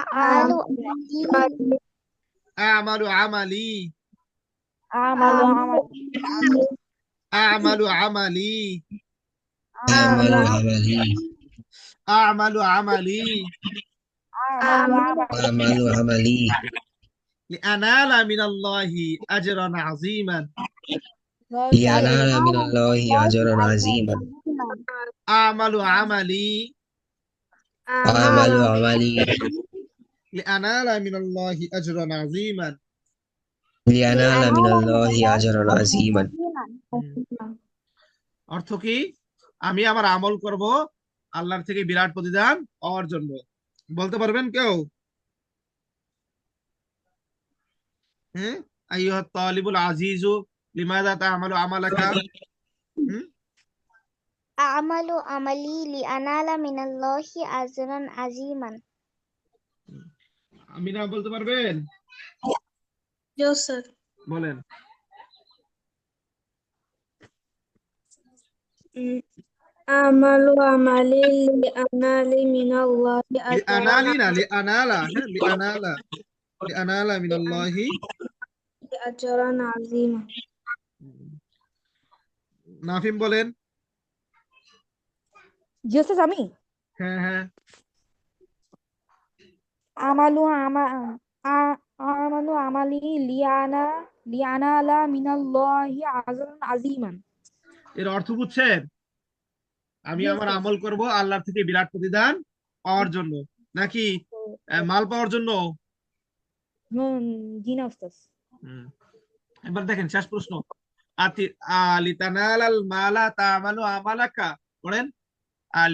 [SPEAKER 1] আমালু আমালি,
[SPEAKER 5] আমালু আমালি।
[SPEAKER 1] আমালু আমালি,
[SPEAKER 4] أعمل
[SPEAKER 5] আমালু
[SPEAKER 4] عملي
[SPEAKER 1] আমালু আমালি,
[SPEAKER 5] আমালু
[SPEAKER 4] أعمل عملي
[SPEAKER 1] লিআনালা মিনাল্লাহি আজরান আযীমান,
[SPEAKER 4] لينال من الله أجرا عظيما
[SPEAKER 1] আমালু আমালি,
[SPEAKER 4] أعمل عملي
[SPEAKER 1] লিআনালা মিনাল্লাহি আজরান আযীমান।
[SPEAKER 4] لينال من الله أجرا عظيما
[SPEAKER 1] অর্থ কি, আমি আমার আমল করব আল্লাহর থেকে বিরাট প্রতিদান পাওয়ার জন্য। বলতে পারবেন কেউ? হ্যাঁ, আইয়ুহা তালিবুল আজিজু লিমাযা তা'মালু আমালাকা। হুম,
[SPEAKER 2] আমালু আমালি লিয়ানালা মিনাল্লাহি আজরান আজিমান।
[SPEAKER 1] আমিনা বলতে পারবেন?
[SPEAKER 3] جوسر
[SPEAKER 1] বলেন।
[SPEAKER 3] أعمل عملي لأنال من الله أجرا
[SPEAKER 1] লিআনালি না, লিআনালা, হ্যাঁ, লিআনালা, লিআনালা মিনাল্লাহি।
[SPEAKER 3] أجرا عظيما
[SPEAKER 1] নাফিম বলেন।
[SPEAKER 5] জিওসেস আমি
[SPEAKER 1] হ্যাঁ হ্যাঁ,
[SPEAKER 5] আমালু আমালু আমালি লিয়ানালা মিনাল্লাহি আজরুন আজিমান।
[SPEAKER 1] এর অর্থ বুঝছেন? আমি আমার আমল করব আল্লাহর থেকে বিরাট প্রতিদান পাওয়ার জন্য, নাকি মাল পাওয়ার জন্য?
[SPEAKER 5] জি না উস্তাদ।
[SPEAKER 1] হুম, এবার দেখেন শেষ প্রশ্ন, লিতানালাল মালা তা'মালু আমালাকা, পড়েন,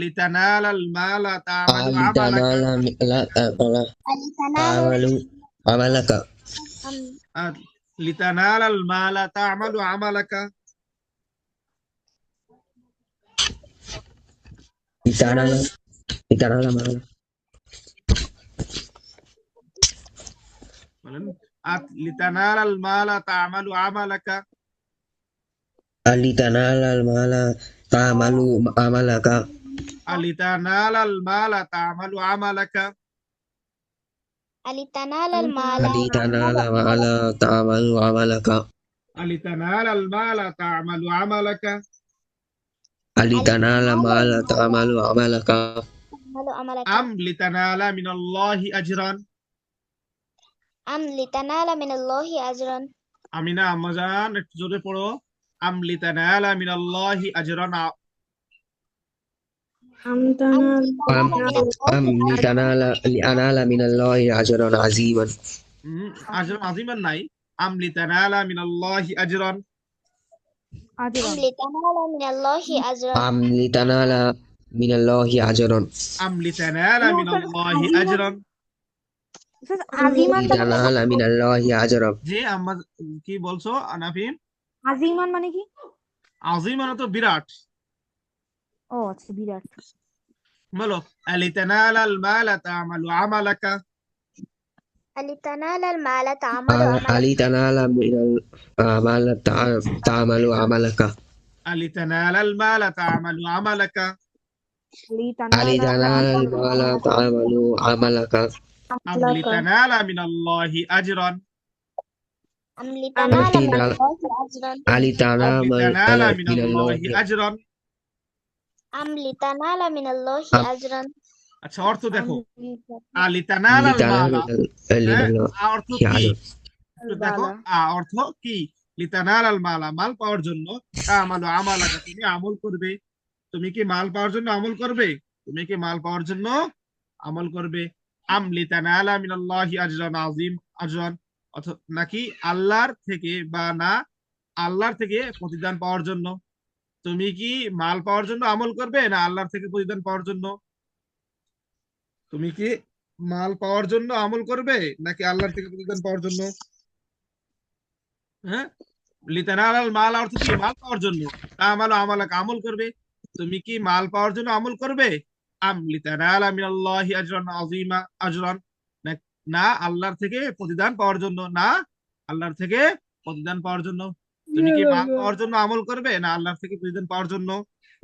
[SPEAKER 1] লিতানালাল মালা তা'মালু আমালাকা,
[SPEAKER 4] لتنال لا
[SPEAKER 2] আলিতানালা
[SPEAKER 4] أعمل عملك
[SPEAKER 1] লিতানালাল মালা তা'মালু আমালাকা।
[SPEAKER 4] لتنال لتنال عملك
[SPEAKER 1] বলেন, লিতানালাল মালা তা'মালু আমালাকা।
[SPEAKER 4] لتنال المال تعمل عملك
[SPEAKER 1] আলিতানালাল মালা তা'মালু আমালাকা।
[SPEAKER 2] লিতানালাল মালা
[SPEAKER 4] لتنال ما لا تعمل عملك
[SPEAKER 1] আলিতানালাল মালা তা'মালু আমালাকা।
[SPEAKER 4] لتنال ما لا تعمل عملك
[SPEAKER 2] তা'মালু আমালাকা
[SPEAKER 1] আম লিতানালা মিনাল্লাহি আজরান।
[SPEAKER 2] আম লিতানালা মিনাল্লাহি আজরান
[SPEAKER 1] আমিনা আম্মাজান একটু জোরে পড়ো। আম লিতানালা মিনাল্লাহি আজরান।
[SPEAKER 3] أم
[SPEAKER 2] আম
[SPEAKER 3] تنال
[SPEAKER 2] লিতানালা
[SPEAKER 4] أم
[SPEAKER 2] মিনাল্লাহি
[SPEAKER 4] لأنال من الله أجرا عظيما
[SPEAKER 1] আজরান আজিমান নাই। আম লিতানালা মিনাল্লাহি আজরান।
[SPEAKER 2] আম
[SPEAKER 5] আজরান
[SPEAKER 2] লিতানালা মিনাল্লাহি আজরান
[SPEAKER 4] أم لتنال من الله أجرا
[SPEAKER 1] আম লিতানালা মিনাল্লাহি আজরান।
[SPEAKER 5] স্যার আজিমানটা মানে
[SPEAKER 4] لتنال من الله أجرا
[SPEAKER 1] জি আম্মা, কি বলছো আনাফিন?
[SPEAKER 5] আজিমান মানে কি?
[SPEAKER 1] আজিম মানে তো বিরাট।
[SPEAKER 5] ও আচ্ছা, বিরাট।
[SPEAKER 1] বলো লিতানালাল মালা তা'মালু আমালাকা।
[SPEAKER 2] লিতানালাল মালা তা'মালু আমালাকা
[SPEAKER 4] لتنال من الأعمال تعمل عملك
[SPEAKER 1] লিতানালাল মালা তা'মালু আমালাকা।
[SPEAKER 5] লিতানালা
[SPEAKER 4] لتنال المال تعمل عملك
[SPEAKER 1] আম লিতানালা মিনাল্লাহি আজরান।
[SPEAKER 2] আম লিতানালা
[SPEAKER 4] لتنال
[SPEAKER 2] মিনাল্লাহি আজরান
[SPEAKER 1] আম
[SPEAKER 4] لتنال
[SPEAKER 1] লিতানালা
[SPEAKER 4] من
[SPEAKER 1] মিনাল্লাহি
[SPEAKER 4] الله
[SPEAKER 1] আজরান।
[SPEAKER 2] আম লিতানালা মিনাল্লাহি আজরান
[SPEAKER 1] আচ্ছা, অর্থ দেখো।
[SPEAKER 5] লিতানালা
[SPEAKER 1] লিতানালাল
[SPEAKER 4] لتنال
[SPEAKER 1] মালা,
[SPEAKER 4] من
[SPEAKER 1] হ্যাঁ,
[SPEAKER 4] الله
[SPEAKER 1] অর্থ কি?
[SPEAKER 4] أجرا
[SPEAKER 1] একটু দেখো অর্থ কি। লিতানালাল মালা, মাল পাওয়ার জন্য। তা'মালু আমালাকা, তুমি আমল করবে। তুমি কি মাল পাওয়ার জন্য আমল করবে? তুমি কি মাল পাওয়ার জন্য আমল করবে? আম লিতানালা মিনাল্লাহি আজরান আযীম, আজরান নাকি আল্লাহর থেকে, বা না আল্লাহর থেকে প্রতিদান পাওয়ার জন্য। তুমি কি মাল পাওয়ার জন্য আমল করবে, না আল্লাহর থেকে প্রতিদান পাওয়ার জন্য? তুমি কি মাল পাওয়ার জন্য আমল করবে, নাকি আল্লাহর থেকে প্রতিদান পাওয়ার জন্য? হ্যাঁ, লিতানালাল মাল অর্থ কি? মাল পাওয়ার জন্য। তা'মালু আমালাকা, আমল করবে। তুমি কি মাল পাওয়ার জন্য আমল করবে? আম লিতানালা মিনাল্লাহি আজরান আযীমা, আজরান না আল্লাহর থেকে প্রতিদান পাওয়ার জন্য, না আল্লাহর থেকে প্রতিদান পাওয়ার জন্য। তুমি কি মাল পাওয়ার জন্য আমল করবে, না আল্লাহর থেকে প্রতিদান পাওয়ার জন্য?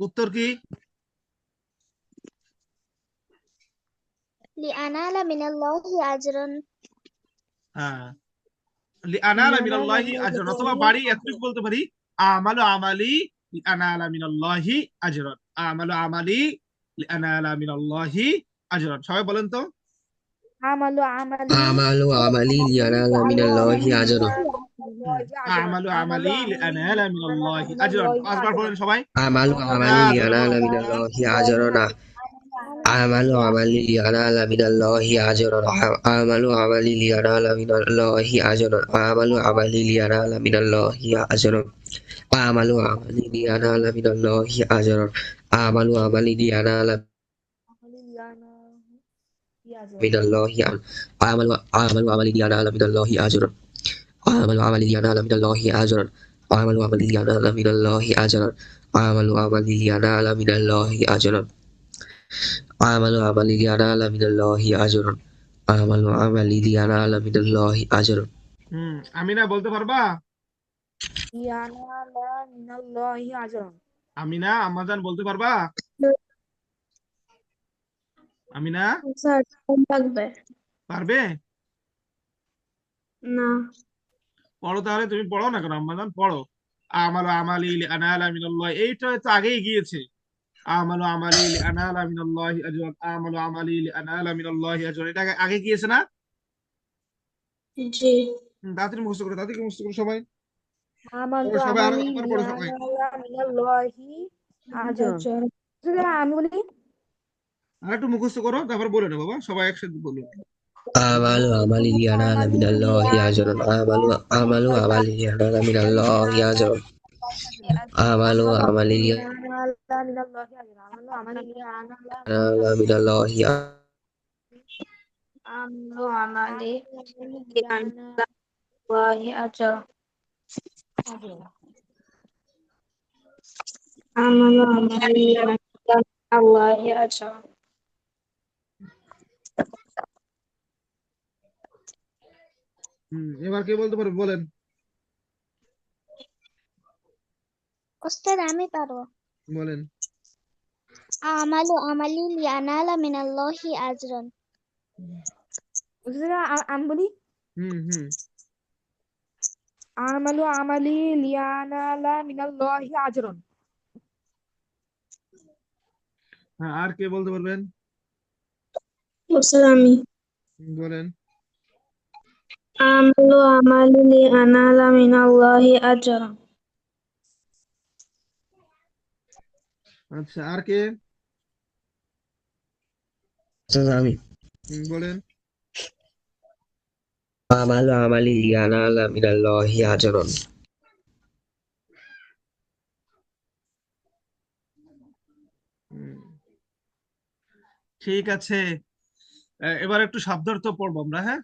[SPEAKER 1] উত্তর কি?
[SPEAKER 2] লিআনালা মিনাল্লাহি আজরান
[SPEAKER 1] হ্যাঁ, লিআনালা মিনাল্লাহি আজরান, অথবা বাড়ি এতটুকু বলতে পারি আমালু আমালি লিআনালা মিনাল্লাহি আজরান। আমালু আমালি লিআনালা মিনাল্লাহি আজরান। সবাই বলেন তো।
[SPEAKER 5] আমালু আমালি
[SPEAKER 4] أعمال عملي لينال من الله أجرا
[SPEAKER 1] আমালু আমালি লিআনালা মিনাল্লাহি আজরান। পাঁচবার বলেন সবাই।
[SPEAKER 4] أعمال عملي لينال من الله أجرا أعمال عملي لينال من الله أجرا أعمال عملي لينال من الله أجرا أعمال عملي لينال من الله أجرا أعمال عملي لينال من الله أجرا أعمال عملي لينال من الله أعمال عملي لينال من الله أجرا أعمال عملي لينال من الله أجرا أعمال عملي لينال من الله أجرا أعمال عملي لينال من الله أجرا أعمال عملي لينال من الله أجرا أعمال عملي لينال من الله أجرا
[SPEAKER 1] আমিনা বলতে পারবা?
[SPEAKER 5] ইয়ানালা মিনাল্লাহি আজরান।
[SPEAKER 1] আমিনা আম্মাজান বলতে পারবা? আমিনা
[SPEAKER 3] স্যার টাইম লাগবে
[SPEAKER 1] পারবে?
[SPEAKER 3] না
[SPEAKER 1] পড়ো তাহলে, তুমি পড়ো না কেন আম্মাজান, পড়ো। আমালু আমালি লিআনালা মিনাল্লাহি, এইটা তো আগেই গিয়েছে। আমালু আমালি লিআনালা মিনাল্লাহি আজরান, আমালু আমালি লিআনালা মিনাল্লাহি আজরান, এটা আগে গিয়েছে না?
[SPEAKER 3] জি
[SPEAKER 1] তাড়াতাড়ি মুখস্থ করো, তাড়াতাড়ি মুখস্থ করো সবাই।
[SPEAKER 5] আমালু
[SPEAKER 1] পড়ো সবাই, আরো
[SPEAKER 5] আমালি
[SPEAKER 1] একবার পড়ো সবাই।
[SPEAKER 5] লিয়ানালা মিনাল্লাহি আজরান। স্যার আমি বলি
[SPEAKER 1] আর একটু মুখস্থ করো, তারপর বলে নেবো বাবা, সবাই একসাথে বলুন।
[SPEAKER 4] أعمال عملي لينال من الله أجرا أعمال عملي لينال من الله أجرا أعمال عملي
[SPEAKER 5] লিয়ানালা মিনাল্লাহি আজরান। আমালু আমালি লিয়ানালা
[SPEAKER 4] لينال من الله
[SPEAKER 3] আমলু আমালি লিআনাল্লাহি আজরান আমালু আমালি লিআনাল্লাহি আজরান
[SPEAKER 1] এবার কে বলতে পারবে বলেন।
[SPEAKER 2] ওস্তাদ আমি পারবো।
[SPEAKER 1] বলেন।
[SPEAKER 2] আমালু আমালি লিয়ানালা মিনাল্লাহি আজরান।
[SPEAKER 5] উস্তাদ আমি বলি
[SPEAKER 1] হুম।
[SPEAKER 5] আমালু আমালি লিয়ানালা মিনাল্লাহি আজরন।
[SPEAKER 1] হ্যাঁ, আর কে বলতে পারবেন?
[SPEAKER 3] উস্তাদ আমি
[SPEAKER 1] বলেন।
[SPEAKER 3] আমালু আমালি লিআনালা মিনাল্লাহি আজরা।
[SPEAKER 1] আচ্ছা, আর কে?
[SPEAKER 4] আমি
[SPEAKER 1] বলেন।
[SPEAKER 4] আমালু আমালি লিয়ানালা মিনাল্লাহি আজরান।
[SPEAKER 1] হুম, ঠিক আছে। এবার একটু শব্দার্থ পড়বো আমরা, হ্যাঁ।